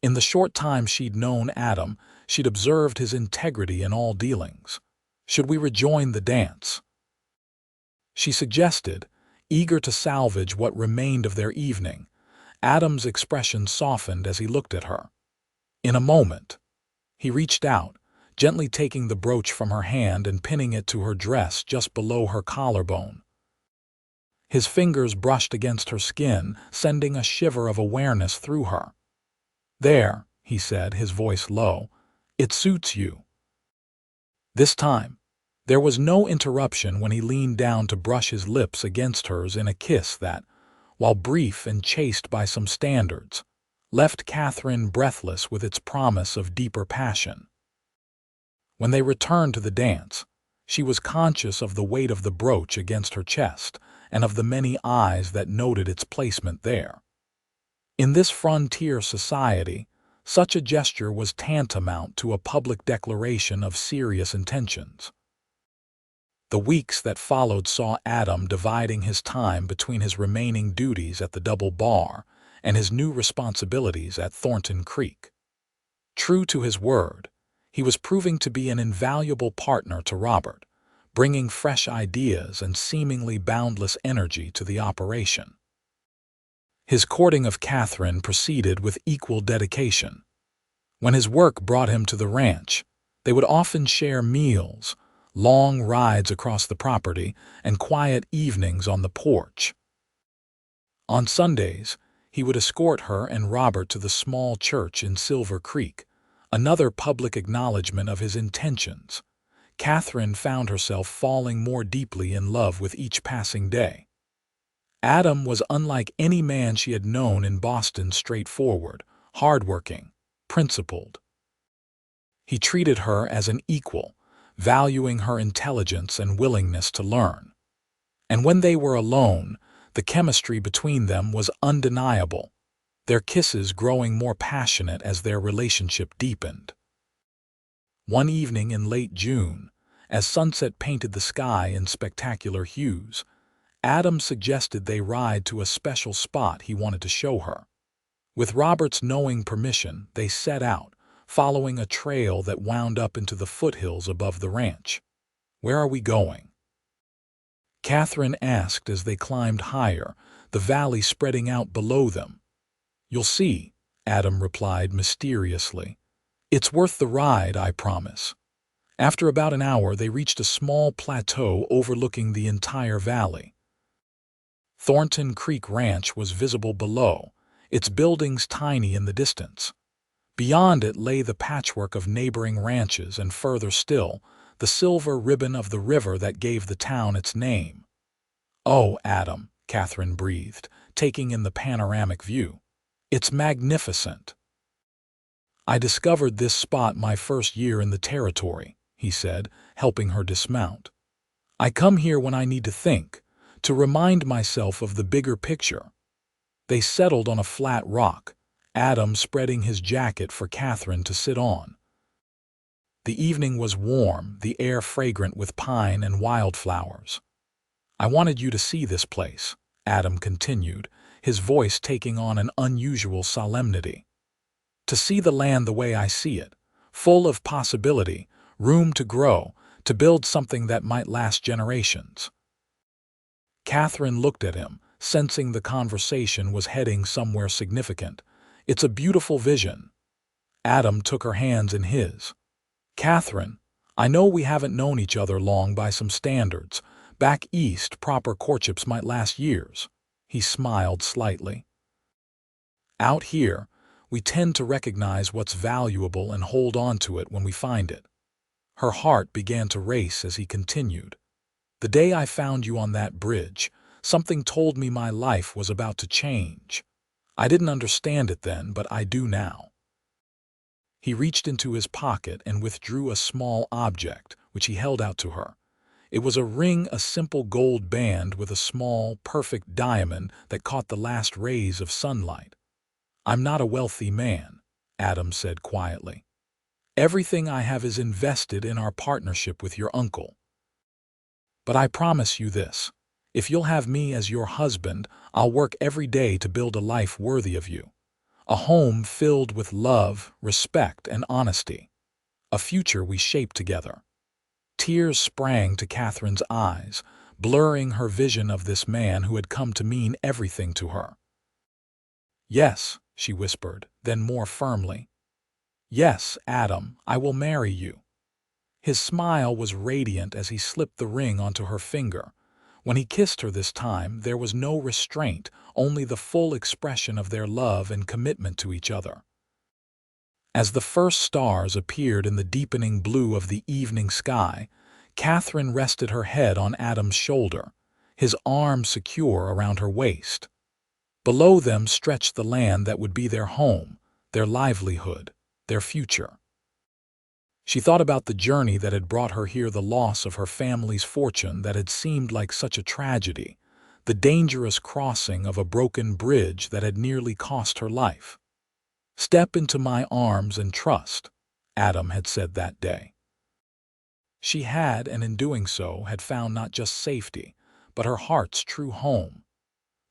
S1: In the short time she'd known Adam, she'd observed his integrity in all dealings. Should we rejoin the dance? She suggested, eager to salvage what remained of their evening. Adam's expression softened as he looked at her. In a moment, he reached out, gently taking the brooch from her hand and pinning it to her dress just below her collarbone. His fingers brushed against her skin, sending a shiver of awareness through her. There, he said, his voice low, it suits you. This time, there was no interruption when he leaned down to brush his lips against hers in a kiss that, while brief and chaste by some standards, left Katherine breathless with its promise of deeper passion. When they returned to the dance, she was conscious of the weight of the brooch against her chest and of the many eyes that noted its placement there. In this frontier society, such a gesture was tantamount to a public declaration of serious intentions. The weeks that followed saw Adam dividing his time between his remaining duties at the double bar and his new responsibilities at Thornton Creek. True to his word, he was proving to be an invaluable partner to Robert, bringing fresh ideas and seemingly boundless energy to the operation. His courting of Katherine proceeded with equal dedication. When his work brought him to the ranch, they would often share meals, long rides across the property, and quiet evenings on the porch. On Sundays, he would escort her and Robert to the small church in Silver Creek, another public acknowledgement of his intentions. Katherine found herself falling more deeply in love with each passing day. Adam was unlike any man she had known in Boston, straightforward, hardworking, principled. He treated her as an equal, valuing her intelligence and willingness to learn. And when they were alone, the chemistry between them was undeniable, their kisses growing more passionate as their relationship deepened. One evening in late June, as sunset painted the sky in spectacular hues, Adam suggested they ride to a special spot he wanted to show her. With Robert's knowing permission, they set out, following a trail that wound up into the foothills above the ranch. "Where are we going?" Katherine asked as they climbed higher, the valley spreading out below them. "You'll see," Adam replied mysteriously. "It's worth the ride, I promise." After about an hour, they reached a small plateau overlooking the entire valley. Thornton Creek Ranch was visible below, its buildings tiny in the distance. Beyond it lay the patchwork of neighboring ranches and further still, the silver ribbon of the river that gave the town its name. "Oh, Adam," Katherine breathed, taking in the panoramic view. "It's magnificent." "I discovered this spot my first year in the territory," he said, helping her dismount. "I come here when I need to think, to remind myself of the bigger picture." They settled on a flat rock, Adam spreading his jacket for Katherine to sit on. The evening was warm, the air fragrant with pine and wildflowers. "I wanted you to see this place," Adam continued, his voice taking on an unusual solemnity. "To see the land the way I see it, full of possibility, room to grow, to build something that might last generations." Katherine looked at him, sensing the conversation was heading somewhere significant. "It's a beautiful vision." Adam took her hands in his. "Katherine, I know we haven't known each other long by some standards. Back east, proper courtships might last years." He smiled slightly. "Out here, we tend to recognize what's valuable and hold on to it when we find it." Her heart began to race as he continued. "The day I found you on that bridge, something told me my life was about to change. I didn't understand it then, but I do now." He reached into his pocket and withdrew a small object, which he held out to her. It was a ring, a simple gold band with a small, perfect diamond that caught the last rays of sunlight. "I'm not a wealthy man," Adam said quietly. "Everything I have is invested in our partnership with your uncle. But I promise you this. If you'll have me as your husband, I'll work every day to build a life worthy of you. A home filled with love, respect, and honesty. A future we shape together." Tears sprang to Katherine's eyes, blurring her vision of this man who had come to mean everything to her. "Yes," she whispered, then more firmly. "Yes, Adam, I will marry you." His smile was radiant as he slipped the ring onto her finger. When he kissed her this time, there was no restraint, only the full expression of their love and commitment to each other. As the first stars appeared in the deepening blue of the evening sky, Katherine rested her head on Adam's shoulder, his arm secure around her waist. Below them stretched the land that would be their home, their livelihood, their future. She thought about the journey that had brought her here, the loss of her family's fortune that had seemed like such a tragedy, the dangerous crossing of a broken bridge that had nearly cost her life. "Step into my arms and trust," Adam had said that day. She had, and in doing so, had found not just safety, but her heart's true home.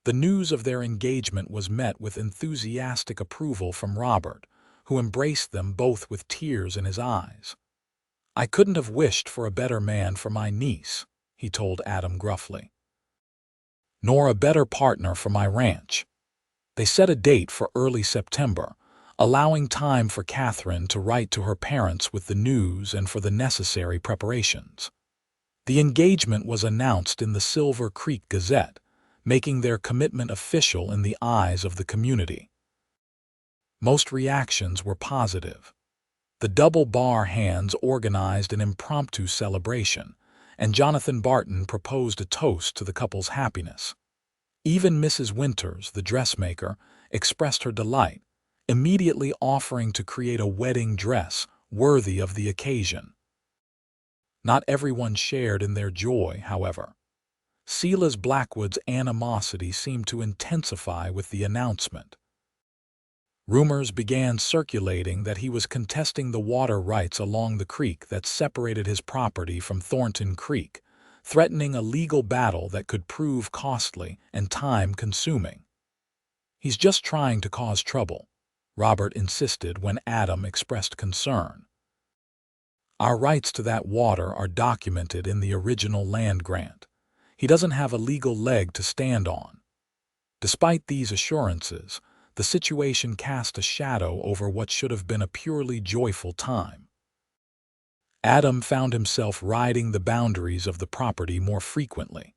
S1: The news of their engagement was met with enthusiastic approval from Robert, who embraced them both with tears in his eyes. "I couldn't have wished for a better man for my niece," he told Adam gruffly. "Nor a better partner for my ranch." They set a date for early September, allowing time for Katherine to write to her parents with the news and for the necessary preparations. The engagement was announced in the Silver Creek Gazette, making their commitment official in the eyes of the community. Most reactions were positive. The Double Bar Hands organized an impromptu celebration, and Jonathan Barton proposed a toast to the couple's happiness. Even Mrs. Winters, the dressmaker, expressed her delight, immediately offering to create a wedding dress worthy of the occasion. Not everyone shared in their joy, however. Silas Blackwood's animosity seemed to intensify with the announcement. Rumors began circulating that he was contesting the water rights along the creek that separated his property from Thornton Creek, threatening a legal battle that could prove costly and time-consuming. "He's just trying to cause trouble," Robert insisted when Adam expressed concern. "Our rights to that water are documented in the original land grant. He doesn't have a legal leg to stand on." Despite these assurances, the situation cast a shadow over what should have been a purely joyful time. Adam found himself riding the boundaries of the property more frequently,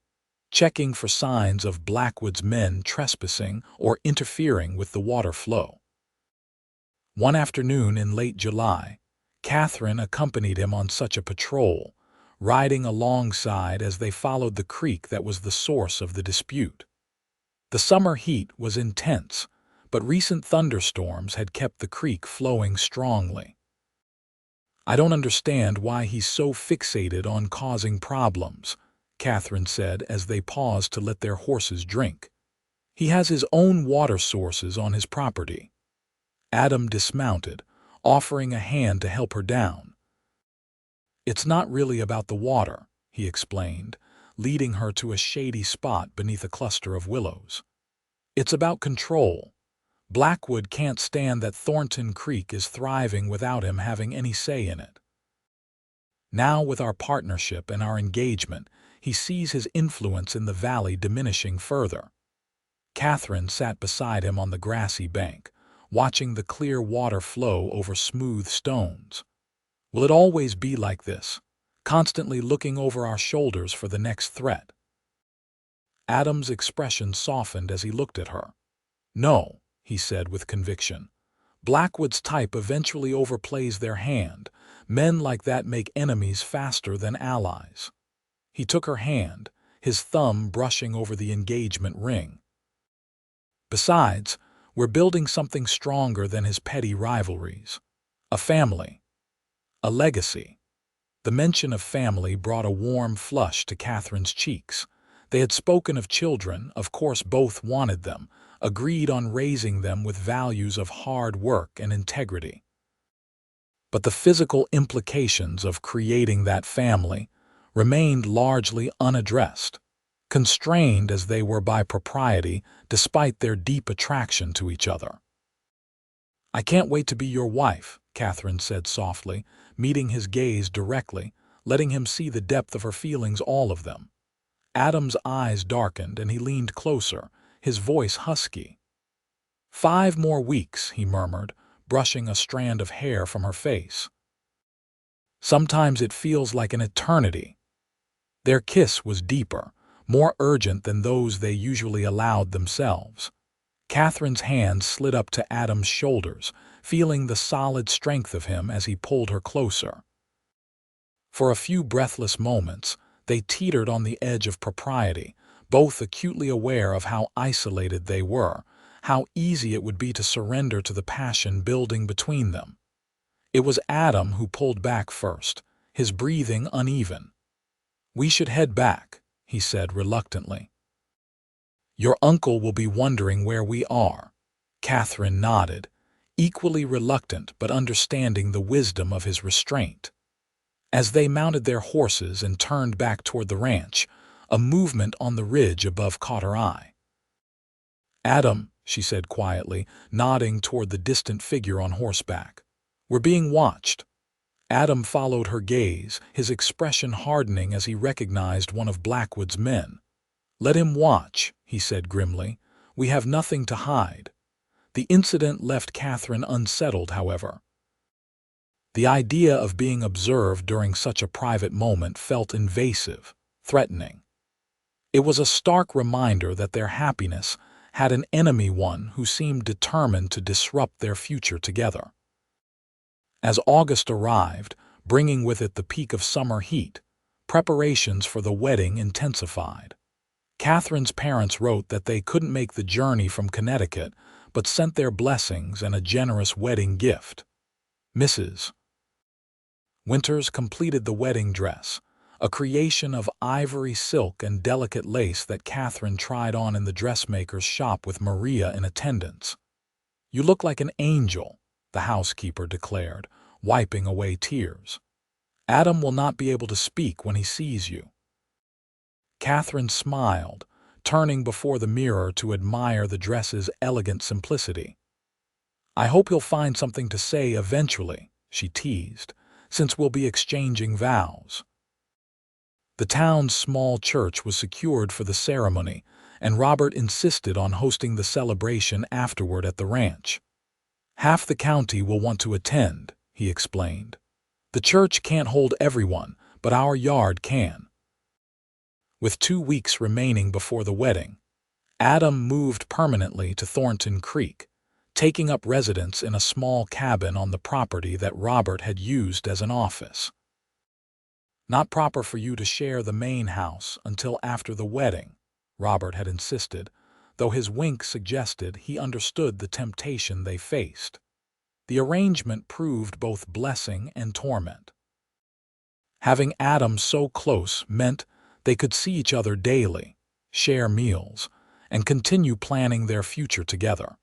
S1: checking for signs of Blackwood's men trespassing or interfering with the water flow. One afternoon in late July, Katherine accompanied him on such a patrol, riding alongside as they followed the creek that was the source of the dispute. The summer heat was intense, but recent thunderstorms had kept the creek flowing strongly. "I don't understand why he's so fixated on causing problems," Katherine said as they paused to let their horses drink. "He has his own water sources on his property." Adam dismounted, offering a hand to help her down. "It's not really about the water," he explained, leading her to a shady spot beneath a cluster of willows. "It's about control. Blackwood can't stand that Thornton Creek is thriving without him having any say in it. Now, with our partnership and our engagement, he sees his influence in the valley diminishing further." Katherine sat beside him on the grassy bank, watching the clear water flow over smooth stones. "Will it always be like this, constantly looking over our shoulders for the next threat?" Adam's expression softened as he looked at her. "No," he said with conviction. "Blackwood's type eventually overplays their hand. Men like that make enemies faster than allies." He took her hand, his thumb brushing over the engagement ring. "Besides, we're building something stronger than his petty rivalries. A family. A legacy." The mention of family brought a warm flush to Katherine's cheeks. They had spoken of children, of course both wanted them, agreed on raising them with values of hard work and integrity. But the physical implications of creating that family remained largely unaddressed, constrained as they were by propriety despite their deep attraction to each other. "I can't wait to be your wife," Katherine said softly, meeting his gaze directly, letting him see the depth of her feelings, all of them. Adam's eyes darkened and he leaned closer, his voice husky. "5 more weeks," he murmured, brushing a strand of hair from her face. "Sometimes it feels like an eternity." Their kiss was deeper, more urgent than those they usually allowed themselves. Katherine's hand slid up to Adam's shoulders, feeling the solid strength of him as he pulled her closer. For a few breathless moments, they teetered on the edge of propriety, both acutely aware of how isolated they were, how easy it would be to surrender to the passion building between them. It was Adam who pulled back first, his breathing uneven. "We should head back," he said reluctantly. "Your uncle will be wondering where we are." Katherine nodded, equally reluctant but understanding the wisdom of his restraint. As they mounted their horses and turned back toward the ranch, a movement on the ridge above caught her eye. "Adam," she said quietly, nodding toward the distant figure on horseback. "We're being watched." Adam followed her gaze, his expression hardening as he recognized one of Blackwood's men. "Let him watch," he said grimly. "We have nothing to hide." The incident left Katherine unsettled, however. The idea of being observed during such a private moment felt invasive, threatening. It was a stark reminder that their happiness had an enemy, one who seemed determined to disrupt their future together. As August arrived, bringing with it the peak of summer heat, preparations for the wedding intensified. Catherine's parents wrote that they couldn't make the journey from Connecticut, but sent their blessings and a generous wedding gift. Mrs. Winters completed the wedding dress, a creation of ivory silk and delicate lace that Catherine tried on in the dressmaker's shop with Maria in attendance. "You look like an angel," the housekeeper declared, wiping away tears. "Adam will not be able to speak when he sees you." Catherine smiled, turning before the mirror to admire the dress's elegant simplicity. "I hope he'll find something to say eventually," she teased, "since we'll be exchanging vows." The town's small church was secured for the ceremony, and Robert insisted on hosting the celebration afterward at the ranch. "Half the county will want to attend," he explained. "The church can't hold everyone, but our yard can." With 2 weeks remaining before the wedding, Adam moved permanently to Thornton Creek, taking up residence in a small cabin on the property that Robert had used as an office. "Not proper for you to share the main house until after the wedding," Robert had insisted, though his wink suggested he understood the temptation they faced. The arrangement proved both blessing and torment. Having Adam so close meant they could see each other daily, share meals, and continue planning their future together.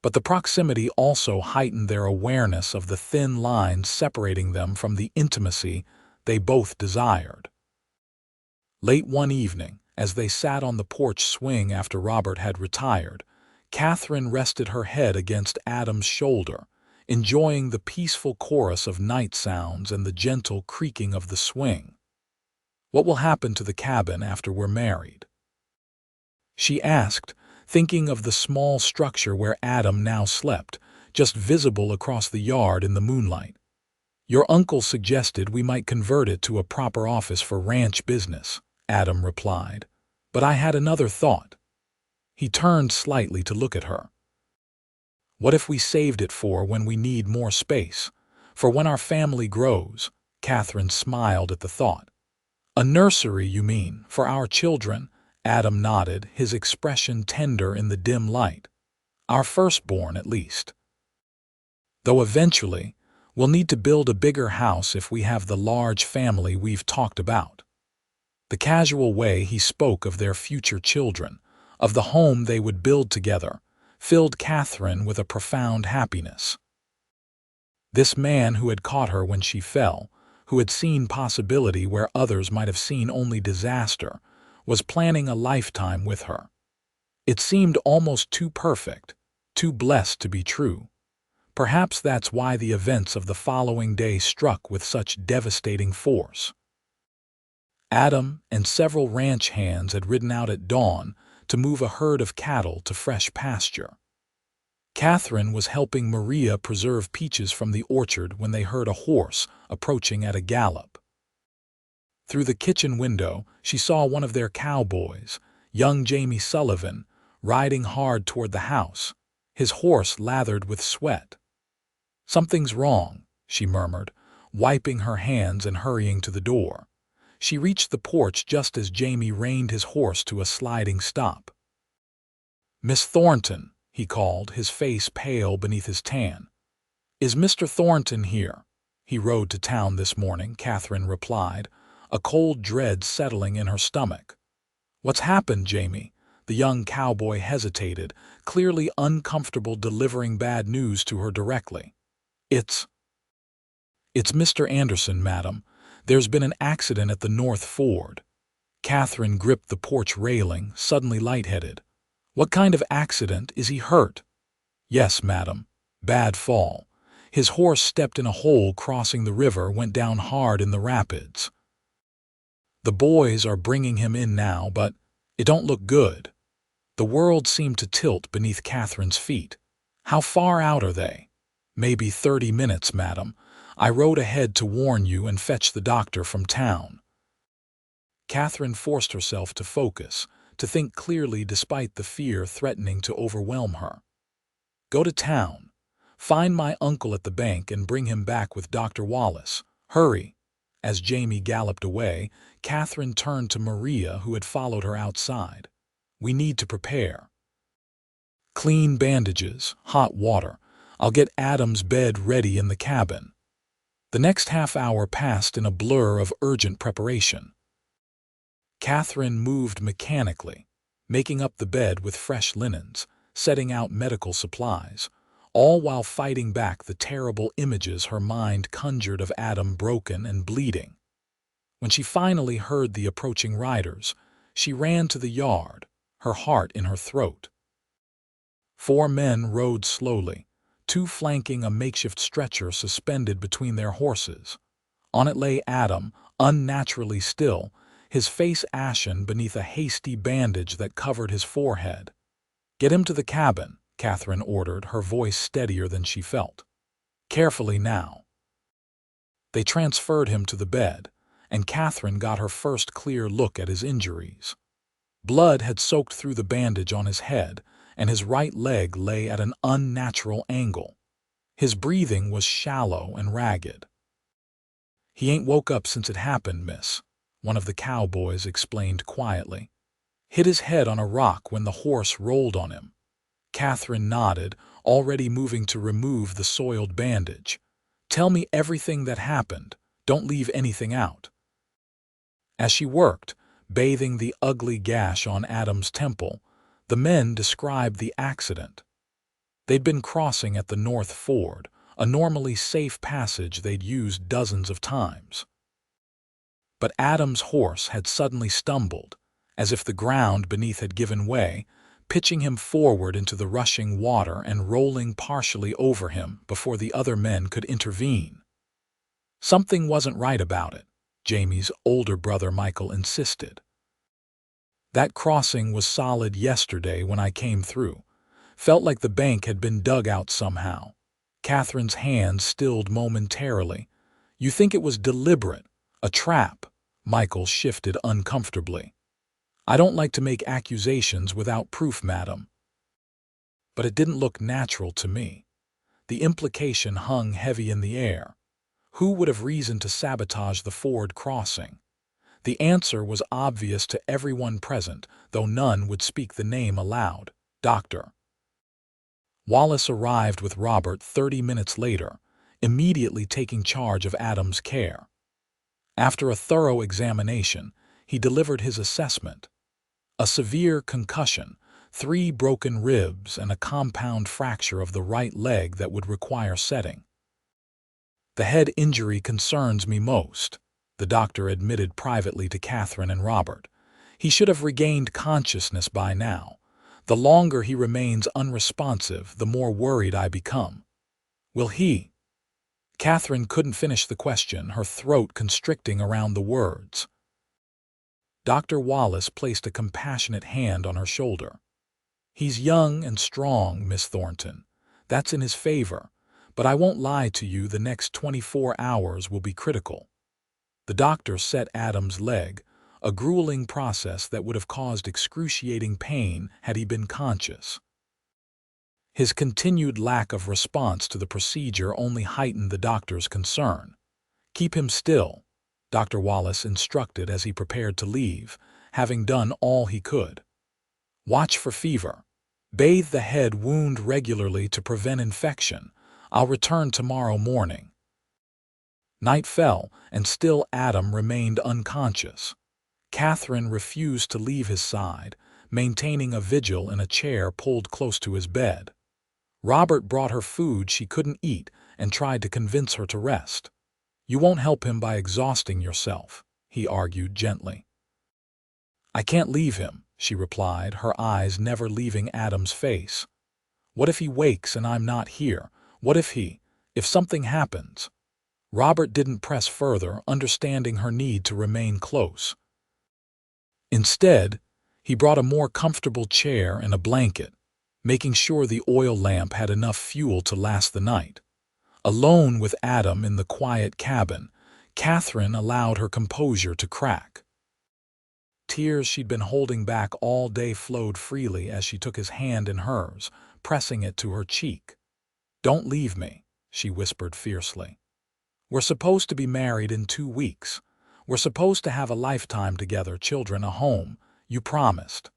S1: But the proximity also heightened their awareness of the thin lines separating them from the intimacy they both desired. Late one evening, as they sat on the porch swing after Robert had retired, Catherine rested her head against Adam's shoulder, enjoying the peaceful chorus of night sounds and the gentle creaking of the swing. "What will happen to the cabin after we're married?" she asked, thinking of the small structure where Adam now slept, just visible across the yard in the moonlight. "Your uncle suggested we might convert it to a proper office for ranch business," Adam replied, "but I had another thought." He turned slightly to look at her. "What if we saved it for when we need more space? For when our family grows?" Catherine smiled at the thought. "A nursery, you mean, for our children?" Adam nodded, his expression tender in the dim light. "Our firstborn, at least. Though eventually, we'll need to build a bigger house if we have the large family we've talked about." The casual way he spoke of their future children, of the home they would build together, filled Catherine with a profound happiness. This man who had caught her when she fell, who had seen possibility where others might have seen only disaster, was planning a lifetime with her. It seemed almost too perfect, too blessed to be true. Perhaps that's why the events of the following day struck with such devastating force. Adam and several ranch hands had ridden out at dawn to move a herd of cattle to fresh pasture. Catherine was helping Maria preserve peaches from the orchard when they heard a horse approaching at a gallop. Through the kitchen window, she saw one of their cowboys, young Jamie Sullivan, riding hard toward the house, his horse lathered with sweat. "Something's wrong," she murmured, wiping her hands and hurrying to the door. She reached the porch just as Jamie reined his horse to a sliding stop. "Miss Thornton," he called, his face pale beneath his tan. "Is Mr. Thornton here?" "He rode to town this morning," Catherine replied, a cold dread settling in her stomach. "What's happened, Jamie?" The young cowboy hesitated, clearly uncomfortable delivering bad news to her directly. It's Mr. Anderson, madam. There's been an accident at the North Ford." Catherine gripped the porch railing, suddenly lightheaded. "What kind of accident? Is he hurt?" "Yes, madam. Bad fall. His horse stepped in a hole crossing the river, went down hard in the rapids. The boys are bringing him in now, but it don't look good." The world seemed to tilt beneath Catherine's feet. "How far out are they?" "Maybe 30 minutes, madam. I rode ahead to warn you and fetch the doctor from town." Catherine forced herself to focus, to think clearly despite the fear threatening to overwhelm her. "Go to town. Find my uncle at the bank and bring him back with Dr. Wallace. Hurry." As Jamie galloped away, Katherine turned to Maria, who had followed her outside. "We need to prepare. Clean bandages, hot water. I'll get Adam's bed ready in the cabin." The next half hour passed in a blur of urgent preparation. Katherine moved mechanically, making up the bed with fresh linens, setting out medical supplies, all while fighting back the terrible images her mind conjured of Adam broken and bleeding. When she finally heard the approaching riders, she ran to the yard, her heart in her throat. 4 men rode slowly, 2 flanking a makeshift stretcher suspended between their horses. On it lay Adam, unnaturally still, his face ashen beneath a hasty bandage that covered his forehead. "Get him to the cabin," Katherine ordered, her voice steadier than she felt. "Carefully now." They transferred him to the bed, and Katherine got her first clear look at his injuries. Blood had soaked through the bandage on his head, and his right leg lay at an unnatural angle. His breathing was shallow and ragged. "He ain't woke up since it happened, miss," one of the cowboys explained quietly. "Hit his head on a rock when the horse rolled on him." Katherine nodded, already moving to remove the soiled bandage. "Tell me everything that happened. Don't leave anything out." As she worked, bathing the ugly gash on Adam's temple, the men described the accident. They'd been crossing at the North Ford, a normally safe passage they'd used dozens of times. But Adam's horse had suddenly stumbled, as if the ground beneath had given way, pitching him forward into the rushing water and rolling partially over him before the other men could intervene. Something wasn't right about it, Jamie's older brother Michael insisted. "That crossing was solid yesterday when I came through. Felt like the bank had been dug out somehow." Katherine's hand stilled momentarily. "You think it was deliberate, a trap?" Michael shifted uncomfortably. "I don't like to make accusations without proof, madam. But it didn't look natural to me." The implication hung heavy in the air. Who would have reason to sabotage the Ford crossing? The answer was obvious to everyone present, though none would speak the name aloud. Dr. Wallace arrived with Robert 30 minutes later, immediately taking charge of Adam's care. After a thorough examination, he delivered his assessment. A severe concussion, 3 broken ribs, and a compound fracture of the right leg that would require setting. "The head injury concerns me most," the doctor admitted privately to Katherine and Robert. "He should have regained consciousness by now. The longer he remains unresponsive, the more worried I become." "Will he?" Katherine couldn't finish the question, her throat constricting around the words. Dr. Wallace placed a compassionate hand on her shoulder. "He's young and strong, Miss Thornton. That's in his favor. But I won't lie to you, the next 24 hours will be critical." The doctor set Adam's leg, a grueling process that would have caused excruciating pain had he been conscious. His continued lack of response to the procedure only heightened the doctor's concern. "Keep him still," Dr. Wallace instructed as he prepared to leave, having done all he could. "Watch for fever. Bathe the head wound regularly to prevent infection. I'll return tomorrow morning." Night fell, and still Adam remained unconscious. Katherine refused to leave his side, maintaining a vigil in a chair pulled close to his bed. Robert brought her food she couldn't eat and tried to convince her to rest. "You won't help him by exhausting yourself," he argued gently. "I can't leave him," she replied, her eyes never leaving Adam's face. "What if he wakes and I'm not here? What if something happens?" Robert didn't press further, understanding her need to remain close. Instead, he brought a more comfortable chair and a blanket, making sure the oil lamp had enough fuel to last the night. Alone with Adam in the quiet cabin, Katherine allowed her composure to crack. Tears she'd been holding back all day flowed freely as she took his hand in hers, pressing it to her cheek. "Don't leave me," she whispered fiercely. We're supposed to be married in 2 weeks. We're supposed to have a lifetime together, children, a home. You promised."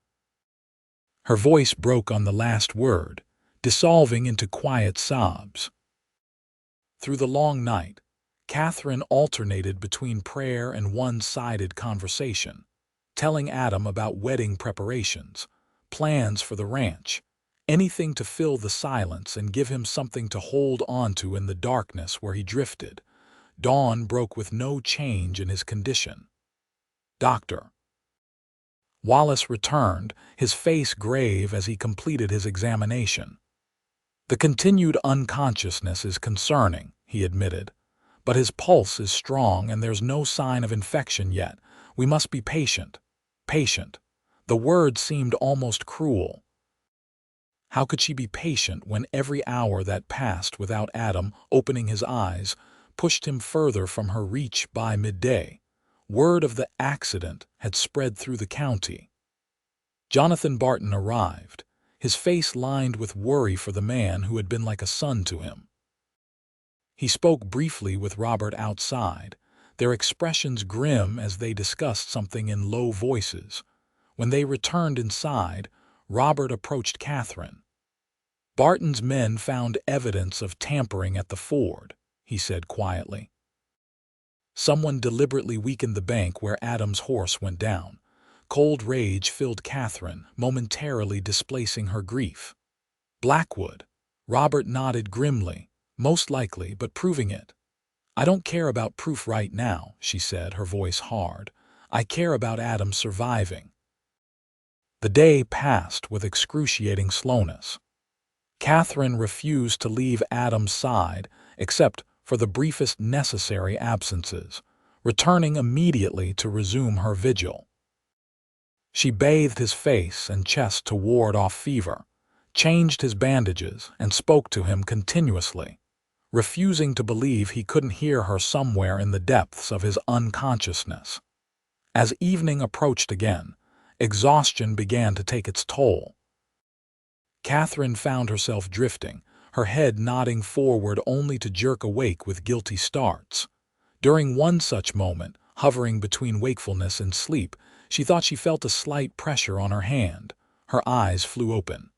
S1: Her voice broke on the last word, dissolving into quiet sobs. Through the long night, Katherine alternated between prayer and one-sided conversation, telling Adam about wedding preparations, plans for the ranch, anything to fill the silence and give him something to hold on to in the darkness where he drifted. Dawn broke with no change in his condition. "Doctor." Wallace returned, his face grave as he completed his examination. "The continued unconsciousness is concerning," he admitted, "but his pulse is strong and there's no sign of infection yet. We must be patient." Patient. The word seemed almost cruel. How could she be patient when every hour that passed without Adam opening his eyes pushed him further from her reach? By midday, word of the accident had spread through the county. Jonathan Barton arrived, his face lined with worry for the man who had been like a son to him. He spoke briefly with Robert outside, their expressions grim as they discussed something in low voices. When they returned inside, Robert approached Katherine. "Barton's men found evidence of tampering at the ford," he said quietly. "Someone deliberately weakened the bank where Adam's horse went down." Cold rage filled Katherine, momentarily displacing her grief. "Blackwood." Robert nodded grimly. "Most likely, but proving it." "I don't care about proof right now," she said, her voice hard. "I care about Adam surviving." The day passed with excruciating slowness. Katherine refused to leave Adam's side except for the briefest necessary absences, returning immediately to resume her vigil. She bathed his face and chest to ward off fever, changed his bandages, and spoke to him continuously, refusing to believe he couldn't hear her somewhere in the depths of his unconsciousness. As evening approached again, exhaustion began to take its toll. Katherine found herself drifting, her head nodding forward only to jerk awake with guilty starts. During one such moment, hovering between wakefulness and sleep, she thought she felt a slight pressure on her hand. Her eyes flew open.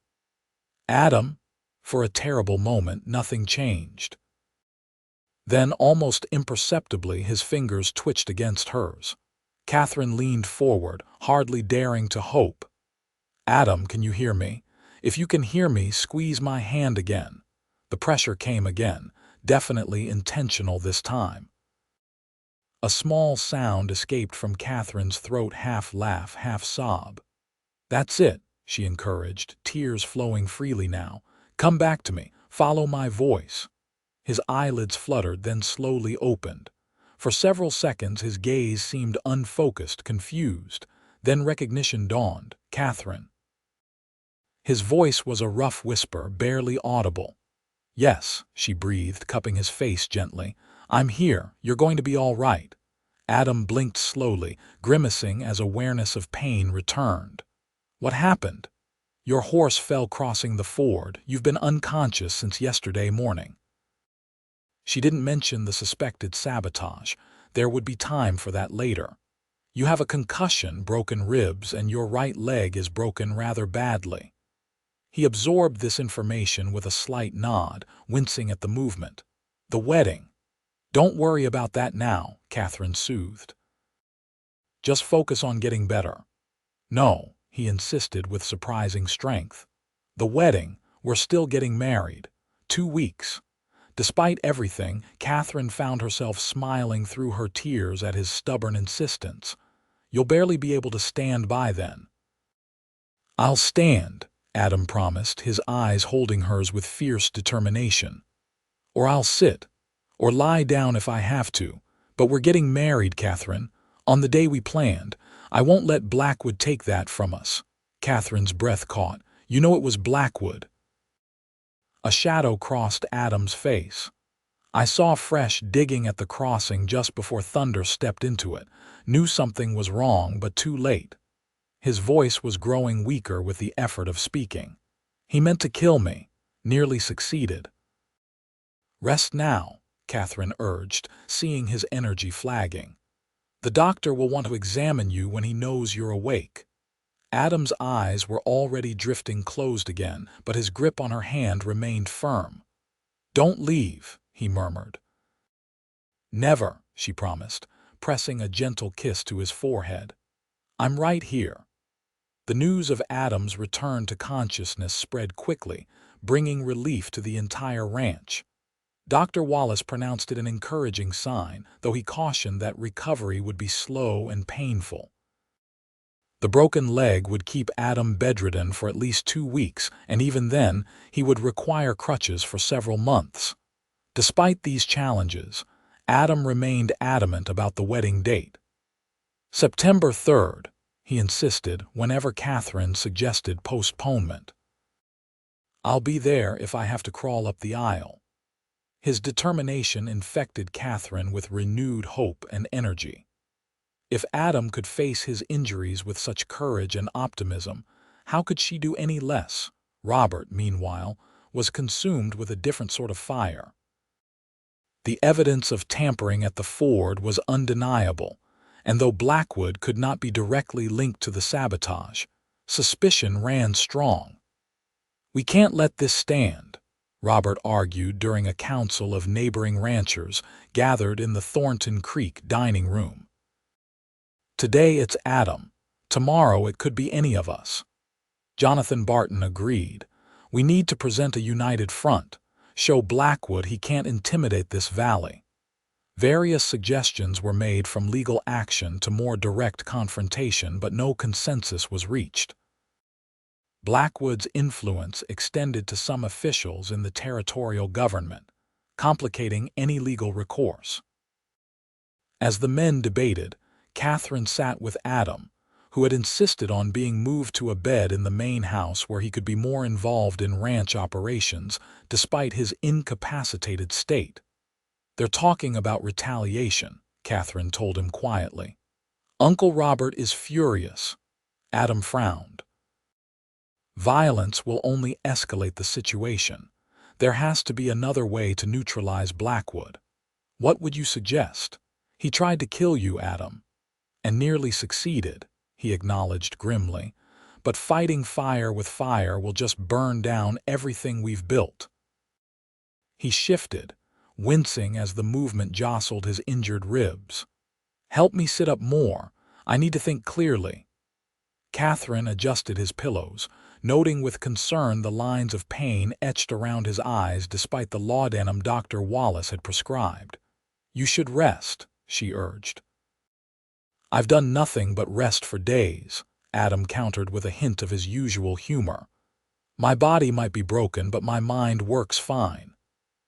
S1: "Adam?" For a terrible moment, nothing changed. Then, almost imperceptibly, his fingers twitched against hers. Katherine leaned forward, hardly daring to hope. "Adam, can you hear me? If you can hear me, squeeze my hand again." The pressure came again, definitely intentional this time. A small sound escaped from Katherine's throat, half laugh, half sob. "That's it," she encouraged, tears flowing freely now. "Come back to me. Follow my voice." His eyelids fluttered, then slowly opened. For several seconds his gaze seemed unfocused, confused. Then recognition dawned. "Katherine." His voice was a rough whisper, barely audible. "Yes," she breathed, cupping his face gently. "I'm here. You're going to be all right." Adam blinked slowly, grimacing as awareness of pain returned. "What happened?" "Your horse fell crossing the ford. You've been unconscious since yesterday morning." She didn't mention the suspected sabotage. There would be time for that later. "You have a concussion, broken ribs, and your right leg is broken rather badly." He absorbed this information with a slight nod, wincing at the movement. "The wedding." "Don't worry about that now," Katherine soothed. "Just focus on getting better." "No," he insisted with surprising strength. "The wedding, we're still getting married. 2 weeks." Despite everything, Katherine found herself smiling through her tears at his stubborn insistence. "You'll barely be able to stand by then." "I'll stand," Adam promised, his eyes holding hers with fierce determination. "Or I'll sit, or lie down if I have to. But we're getting married, Katherine, on the day we planned. I won't let Blackwood take that from us." Katherine's breath caught. "You know it was Blackwood." A shadow crossed Adam's face. "I saw Fresh digging at the crossing just before Thunder stepped into it. Knew something was wrong, but too late." His voice was growing weaker with the effort of speaking. "He meant to kill me. Nearly succeeded." "Rest now," Katherine urged, seeing his energy flagging. "The doctor will want to examine you when he knows you're awake." Adam's eyes were already drifting closed again, but his grip on her hand remained firm. "Don't leave," he murmured. "Never," she promised, pressing a gentle kiss to his forehead. "I'm right here." The news of Adam's return to consciousness spread quickly, bringing relief to the entire ranch. Dr. Wallace pronounced it an encouraging sign, though he cautioned that recovery would be slow and painful. The broken leg would keep Adam bedridden for at least 2 weeks, and even then, he would require crutches for several months. Despite these challenges, Adam remained adamant about the wedding date. September 3rd, he insisted whenever Katherine suggested postponement. "I'll be there if I have to crawl up the aisle." His determination infected Katherine with renewed hope and energy. If Adam could face his injuries with such courage and optimism, how could she do any less? Robert, meanwhile, was consumed with a different sort of fire. The evidence of tampering at the ford was undeniable, and though Blackwood could not be directly linked to the sabotage, suspicion ran strong. "We can't let this stand," Robert argued during a council of neighboring ranchers gathered in the Thornton Creek dining room. "Today it's Adam. Tomorrow it could be any of us." Jonathan Barton agreed. "We need to present a united front, show Blackwood he can't intimidate this valley." Various suggestions were made, from legal action to more direct confrontation, but no consensus was reached. Blackwood's influence extended to some officials in the territorial government, complicating any legal recourse. As the men debated, Katherine sat with Adam, who had insisted on being moved to a bed in the main house where he could be more involved in ranch operations despite his incapacitated state. "They're talking about retaliation," Katherine told him quietly. "Uncle Robert is furious." Adam frowned. "Violence will only escalate the situation. There has to be another way to neutralize Blackwood." "What would you suggest?" "He tried to kill you, Adam." "And nearly succeeded," he acknowledged grimly. "But fighting fire with fire will just burn down everything we've built." He shifted, wincing as the movement jostled his injured ribs. "Help me sit up more. I need to think clearly." Katherine adjusted his pillows, noting with concern the lines of pain etched around his eyes despite the laudanum Dr. Wallace had prescribed. "You should rest," she urged. "I've done nothing but rest for days," Adam countered with a hint of his usual humor. "My body might be broken, but my mind works fine."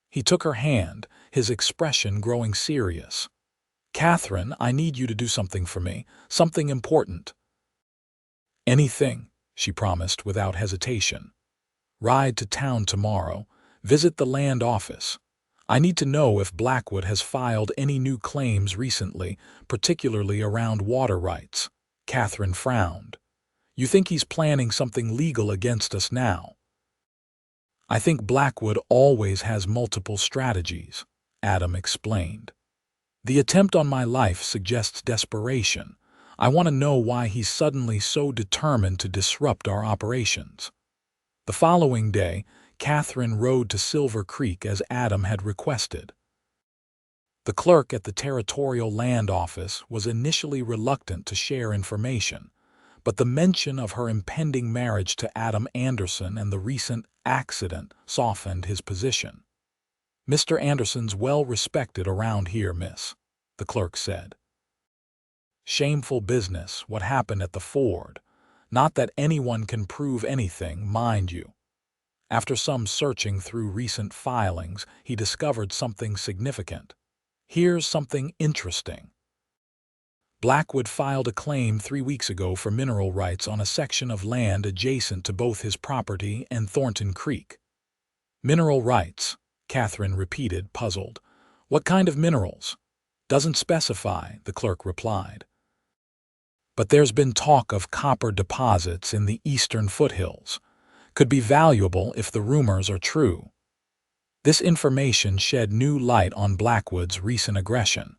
S1: He took her hand, his expression growing serious. "Katherine, I need you to do something for me, something important." "Anything," she promised without hesitation. "Ride to town tomorrow, visit the land office. I need to know if Blackwood has filed any new claims recently, particularly around water rights." Katherine frowned. "You think he's planning something legal against us now?" "I think Blackwood always has multiple strategies," Adam explained. "The attempt on my life suggests desperation. I want to know why he's suddenly so determined to disrupt our operations." The following day, Katherine rode to Silver Creek as Adam had requested. The clerk at the Territorial Land Office was initially reluctant to share information, but the mention of her impending marriage to Adam Anderson and the recent accident softened his position. "Mr. Anderson's well respected around here, miss," the clerk said. "Shameful business, what happened at the ford. Not that anyone can prove anything, mind you." After some searching through recent filings, he discovered something significant. "Here's something interesting. Blackwood filed a claim 3 weeks ago for mineral rights on a section of land adjacent to both his property and Thornton Creek." "Mineral rights," Katherine repeated, puzzled. "What kind of minerals?" "Doesn't specify," the clerk replied. "But there's been talk of copper deposits in the eastern foothills. Could be valuable if the rumors are true." This information shed new light on Blackwood's recent aggression.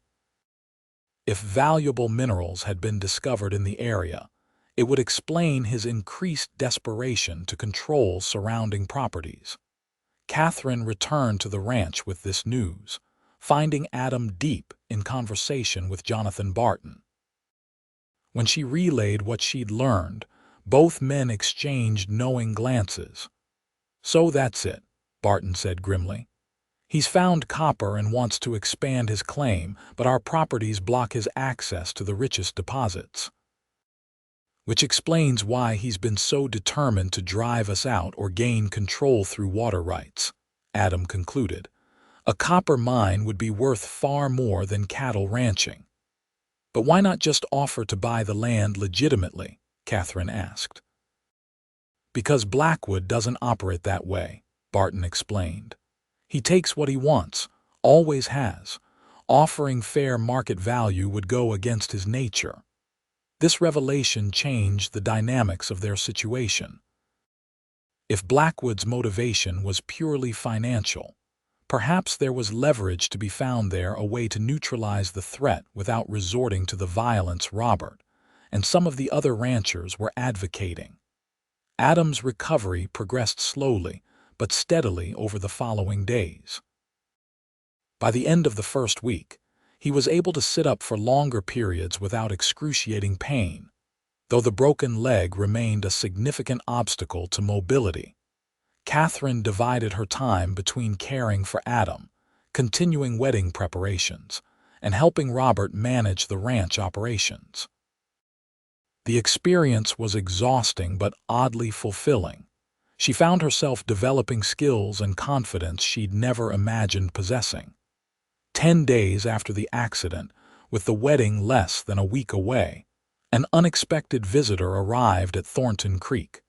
S1: If valuable minerals had been discovered in the area, it would explain his increased desperation to control surrounding properties. Katherine returned to the ranch with this news, finding Adam deep in conversation with Jonathan Barton. When she relayed what she'd learned, both men exchanged knowing glances. "So that's it," Barton said grimly. "He's found copper and wants to expand his claim, but our properties block his access to the richest deposits. Which explains why he's been so determined to drive us out or gain control through water rights," Adam concluded. "A copper mine would be worth far more than cattle ranching." "But why not just offer to buy the land legitimately?" Katherine asked. "Because Blackwood doesn't operate that way," Barton explained. "He takes what he wants, always has. Offering fair market value would go against his nature." This revelation changed the dynamics of their situation. If Blackwood's motivation was purely financial, perhaps there was leverage to be found there, a way to neutralize the threat without resorting to the violence Robert and some of the other ranchers were advocating. Adam's recovery progressed slowly but steadily over the following days. By the end of the first week, he was able to sit up for longer periods without excruciating pain, though the broken leg remained a significant obstacle to mobility. Katherine divided her time between caring for Adam, continuing wedding preparations, and helping Robert manage the ranch operations. The experience was exhausting but oddly fulfilling. She found herself developing skills and confidence she'd never imagined possessing. 10 days after the accident, with the wedding less than a week away, an unexpected visitor arrived at Thornton Creek.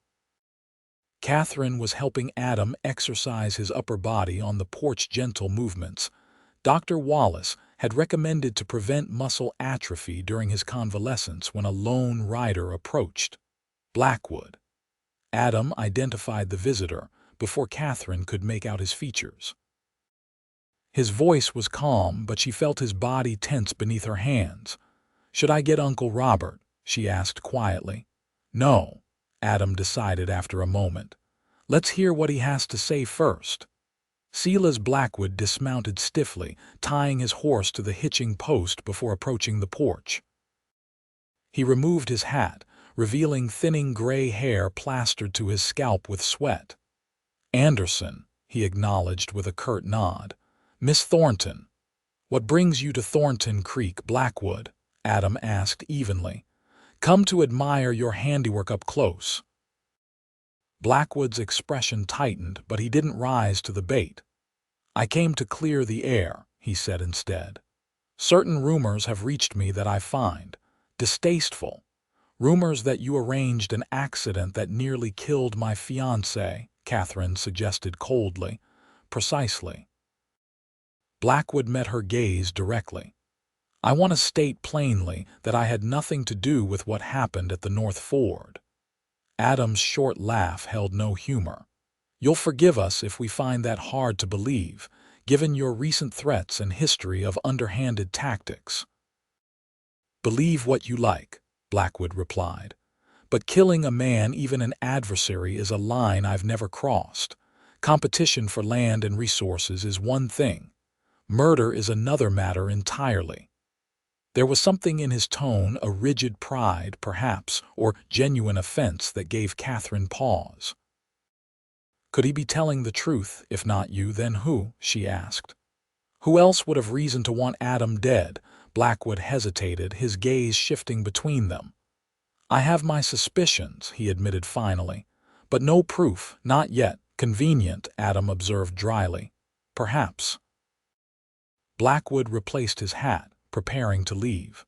S1: Katherine was helping Adam exercise his upper body on the porch. Gentle movements Dr. Wallace had recommended to prevent muscle atrophy during his convalescence when a lone rider approached. Blackwood. Adam identified the visitor before Katherine could make out his features. His voice was calm, but she felt his body tense beneath her hands. "Should I get Uncle Robert?" she asked quietly. "No," Adam decided after a moment. "Let's hear what he has to say first." Silas Blackwood dismounted stiffly, tying his horse to the hitching post before approaching the porch. He removed his hat, revealing thinning gray hair plastered to his scalp with sweat. "Anderson," he acknowledged with a curt nod. "Miss Thornton." "What brings you to Thornton Creek, Blackwood?" Adam asked evenly. "Come to admire your handiwork up close." Blackwood's expression tightened, but he didn't rise to the bait. "I came to clear the air," he said instead. "Certain rumors have reached me that I find distasteful. Rumors that you arranged an accident that nearly killed my fiancée," Katherine suggested coldly. "Precisely." Blackwood met her gaze directly. "I want to state plainly that I had nothing to do with what happened at the North Ford." Adam's short laugh held no humor. "You'll forgive us if we find that hard to believe, given your recent threats and history of underhanded tactics." "Believe what you like," Blackwood replied. "But killing a man, even an adversary, is a line I've never crossed. Competition for land and resources is one thing. Murder is another matter entirely." There was something in his tone, a rigid pride, perhaps, or genuine offense that gave Katherine pause. "Could he be telling the truth? If not you, then who?" she asked. "Who else would have reason to want Adam dead?" Blackwood hesitated, his gaze shifting between them. "I have my suspicions," he admitted finally. "But no proof, not yet." "Convenient," Adam observed dryly. "Perhaps." Blackwood replaced his hat, preparing to leave.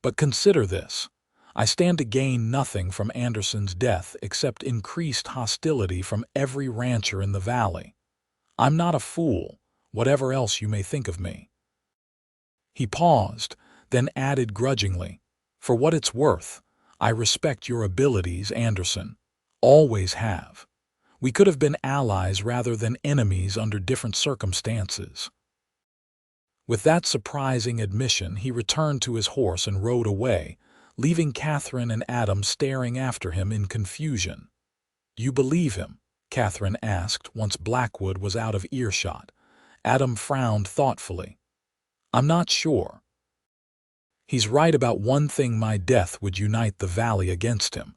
S1: "But consider this. I stand to gain nothing from Anderson's death except increased hostility from every rancher in the valley. I'm not a fool, whatever else you may think of me." He paused, then added grudgingly, "For what it's worth, I respect your abilities, Anderson. Always have. We could have been allies rather than enemies under different circumstances." With that surprising admission, he returned to his horse and rode away, leaving Katherine and Adam staring after him in confusion. "You believe him?" Katherine asked once Blackwood was out of earshot. Adam frowned thoughtfully. "I'm not sure. He's right about one thing: my death would unite the valley against him.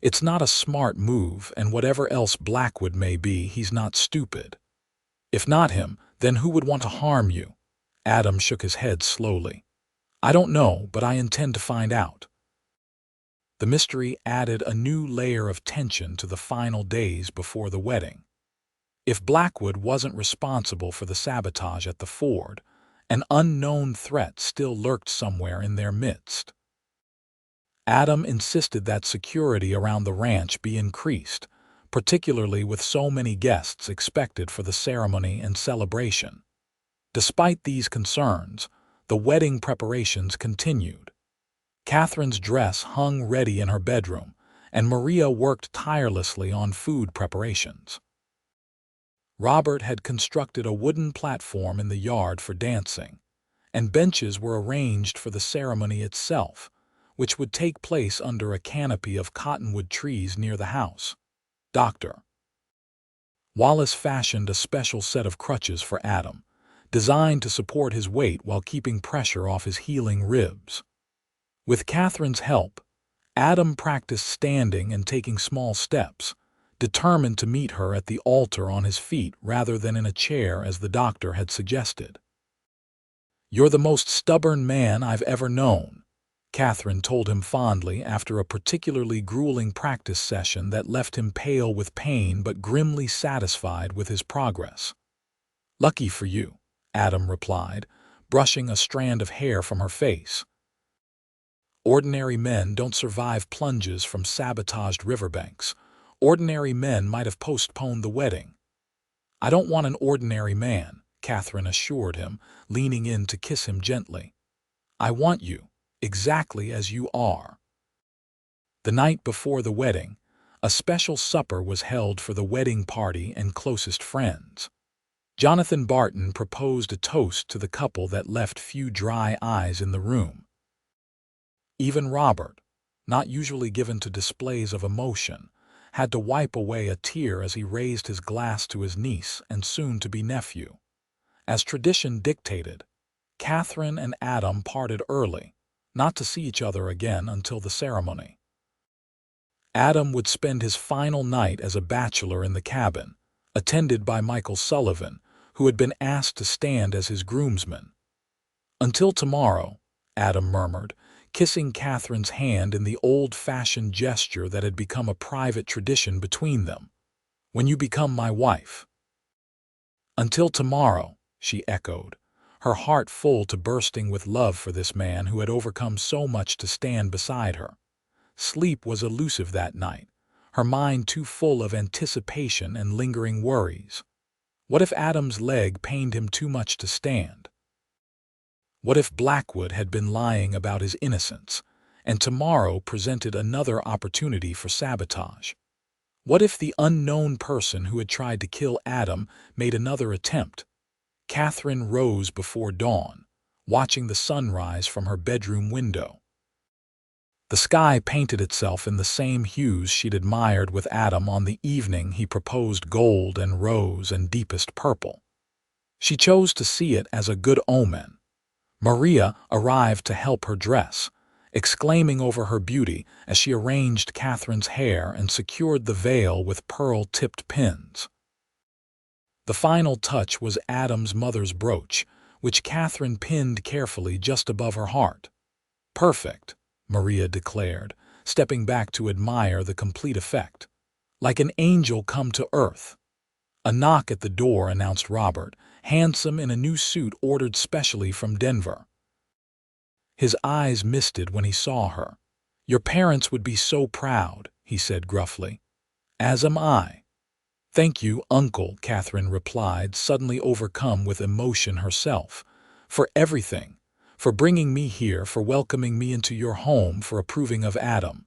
S1: It's not a smart move, and whatever else Blackwood may be, he's not stupid. If not him, then who would want to harm you?" Adam shook his head slowly. "I don't know, but I intend to find out." The mystery added a new layer of tension to the final days before the wedding. If Blackwood wasn't responsible for the sabotage at the ford, an unknown threat still lurked somewhere in their midst. Adam insisted that security around the ranch be increased, particularly with so many guests expected for the ceremony and celebration. Despite these concerns, the wedding preparations continued. Katherine's dress hung ready in her bedroom, and Maria worked tirelessly on food preparations. Robert had constructed a wooden platform in the yard for dancing, and benches were arranged for the ceremony itself, which would take place under a canopy of cottonwood trees near the house. Dr. Wallace fashioned a special set of crutches for Adam, designed to support his weight while keeping pressure off his healing ribs. With Katherine's help, Adam practiced standing and taking small steps, determined to meet her at the altar on his feet rather than in a chair as the doctor had suggested. "You're the most stubborn man I've ever known," Katherine told him fondly after a particularly grueling practice session that left him pale with pain but grimly satisfied with his progress. "Lucky for you," Adam replied, brushing a strand of hair from her face. "Ordinary men don't survive plunges from sabotaged riverbanks. Ordinary men might have postponed the wedding." "I don't want an ordinary man," Katherine assured him, leaning in to kiss him gently. "I want you, exactly as you are." The night before the wedding, a special supper was held for the wedding party and closest friends. Jonathan Barton proposed a toast to the couple that left few dry eyes in the room. Even Robert, not usually given to displays of emotion, had to wipe away a tear as he raised his glass to his niece and soon-to-be nephew. As tradition dictated, Katherine and Adam parted early, not to see each other again until the ceremony. Adam would spend his final night as a bachelor in the cabin, attended by Michael Sullivan, who had been asked to stand as his groomsman. "Until tomorrow," Adam murmured, kissing Katherine's hand in the old-fashioned gesture that had become a private tradition between them. "When you become my wife." "Until tomorrow," she echoed, her heart full to bursting with love for this man who had overcome so much to stand beside her. Sleep was elusive that night, her mind too full of anticipation and lingering worries. What if Adam's leg pained him too much to stand? What if Blackwood had been lying about his innocence, and tomorrow presented another opportunity for sabotage? What if the unknown person who had tried to kill Adam made another attempt? Katherine rose before dawn, watching the sunrise from her bedroom window. The sky painted itself in the same hues she'd admired with Adam on the evening he proposed: gold and rose and deepest purple. She chose to see it as a good omen. Maria arrived to help her dress, exclaiming over her beauty as she arranged Katherine's hair and secured the veil with pearl-tipped pins. The final touch was Adam's mother's brooch, which Katherine pinned carefully just above her heart. "Perfect," Maria declared, stepping back to admire the complete effect. "Like an angel come to earth." A knock at the door announced Robert, handsome in a new suit ordered specially from Denver. His eyes misted when he saw her. "Your parents would be so proud," he said gruffly. "As am I." "Thank you, Uncle," Katherine replied, suddenly overcome with emotion herself. "For everything. For bringing me here, for welcoming me into your home, for approving of Adam."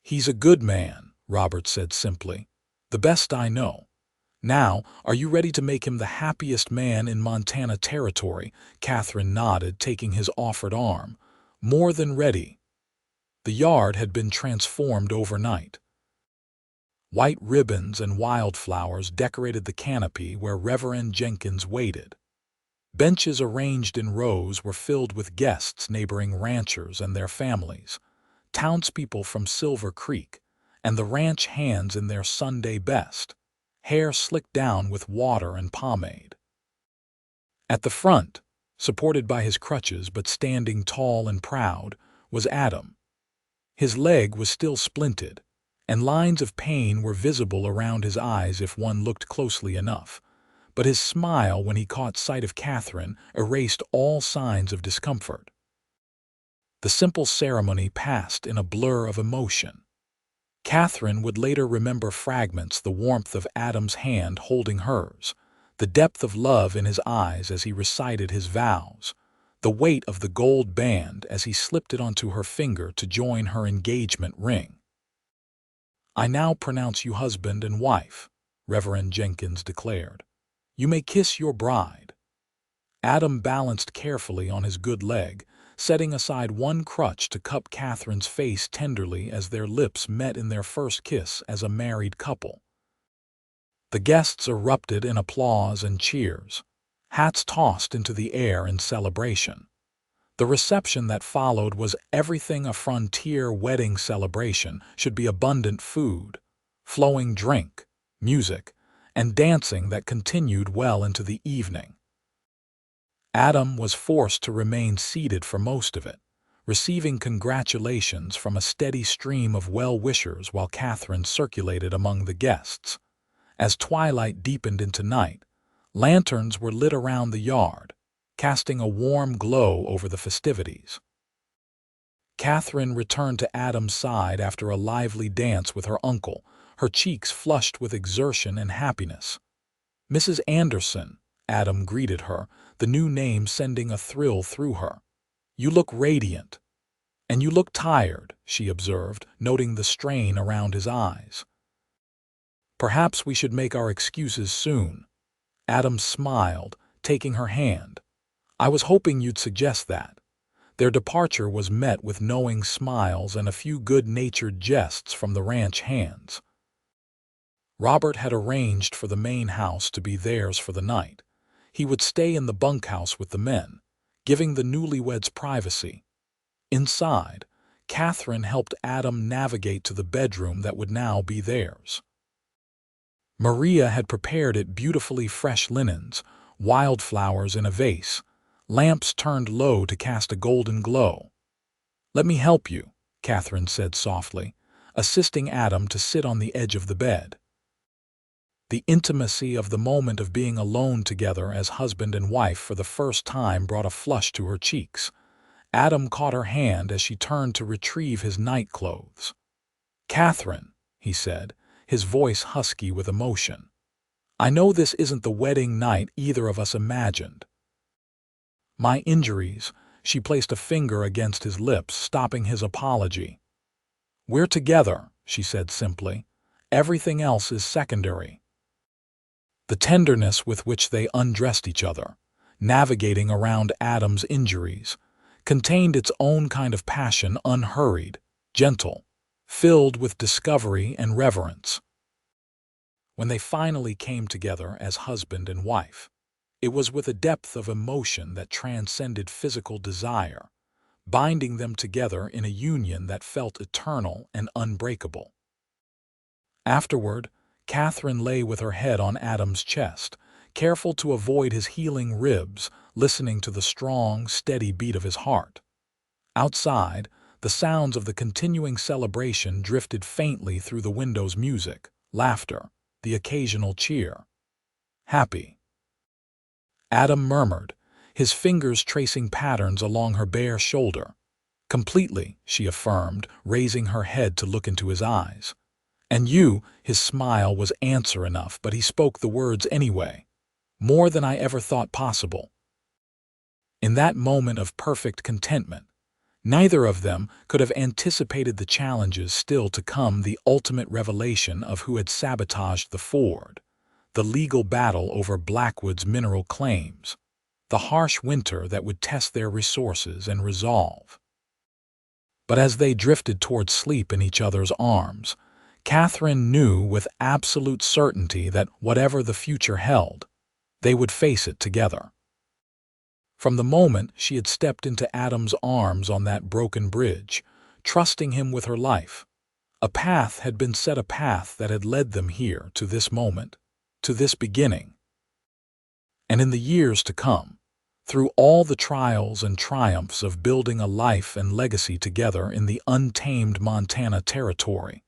S1: "He's a good man," Robert said simply. The best I know. Now, are you ready to make him the happiest man in Montana territory? Katherine nodded, taking his offered arm. More than ready. The yard had been transformed overnight. White ribbons and wildflowers decorated the canopy where Reverend Jenkins waited. Benches arranged in rows were filled with guests, neighboring ranchers and their families, townspeople from Silver Creek, and the ranch hands in their Sunday best, hair slicked down with water and pomade. At the front, supported by his crutches but standing tall and proud, was Adam. His leg was still splinted, and lines of pain were visible around his eyes if one looked closely enough. But his smile when he caught sight of Katherine erased all signs of discomfort. The simple ceremony passed in a blur of emotion. Katherine would later remember fragments: the warmth of Adam's hand holding hers, the depth of love in his eyes as he recited his vows, the weight of the gold band as he slipped it onto her finger to join her engagement ring. "I now pronounce you husband and wife," Reverend Jenkins declared. "You may kiss your bride." Adam balanced carefully on his good leg, setting aside one crutch to cup Katherine's face tenderly as their lips met in their first kiss as a married couple. The guests erupted in applause and cheers, hats tossed into the air in celebration. The reception that followed was everything a frontier wedding celebration should be: abundant food, flowing drink, music, and dancing that continued well into the evening. Adam was forced to remain seated for most of it, receiving congratulations from a steady stream of well-wishers while Katherine circulated among the guests. As twilight deepened into night, lanterns were lit around the yard, casting a warm glow over the festivities. Katherine returned to Adam's side after a lively dance with her uncle, her cheeks flushed with exertion and happiness. "Mrs. Anderson," Adam greeted her, the new name sending a thrill through her. "You look radiant." "And you look tired," she observed, noting the strain around his eyes. "Perhaps we should make our excuses soon." Adam smiled, taking her hand. "I was hoping you'd suggest that." Their departure was met with knowing smiles and a few good-natured jests from the ranch hands. Robert had arranged for the main house to be theirs for the night. He would stay in the bunkhouse with the men, giving the newlyweds privacy. Inside, Katherine helped Adam navigate to the bedroom that would now be theirs. Maria had prepared it: beautifully fresh linens, wildflowers in a vase, lamps turned low to cast a golden glow. "Let me help you," Katherine said softly, assisting Adam to sit on the edge of the bed. The intimacy of the moment of being alone together as husband and wife for the first time brought a flush to her cheeks. Adam caught her hand as she turned to retrieve his nightclothes. "Katherine," he said, his voice husky with emotion, "I know this isn't the wedding night either of us imagined." "My injuries," she placed a finger against his lips, stopping his apology. "We're together," she said simply. "Everything else is secondary." The tenderness with which they undressed each other, navigating around Adam's injuries, contained its own kind of passion: unhurried, gentle, filled with discovery and reverence. When they finally came together as husband and wife, it was with a depth of emotion that transcended physical desire, binding them together in a union that felt eternal and unbreakable. Afterward, Katherine lay with her head on Adam's chest, careful to avoid his healing ribs, listening to the strong, steady beat of his heart. Outside, the sounds of the continuing celebration drifted faintly through the window's: music, laughter, the occasional cheer. "Happy," Adam murmured, his fingers tracing patterns along her bare shoulder. "Completely," she affirmed, raising her head to look into his eyes. "And you," his smile was answer enough, but he spoke the words anyway. "More than I ever thought possible." In that moment of perfect contentment, Neither of them could have anticipated the challenges still to come, the ultimate revelation of who had sabotaged the Ford, the legal battle over Blackwood's mineral claims, the harsh winter that would test their resources and resolve. But as they drifted toward sleep in each other's arms, Katherine knew with absolute certainty that whatever the future held, they would face it together. From the moment she had stepped into Adam's arms on that broken bridge, trusting him with her life, a path had been set, a path that had led them here to this moment, to this beginning. And in the years to come, through all the trials and triumphs of building a life and legacy together in the untamed Montana territory,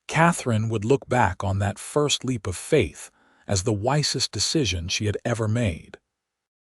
S1: Katherine would look back on that first leap of faith as the wisest decision she had ever made.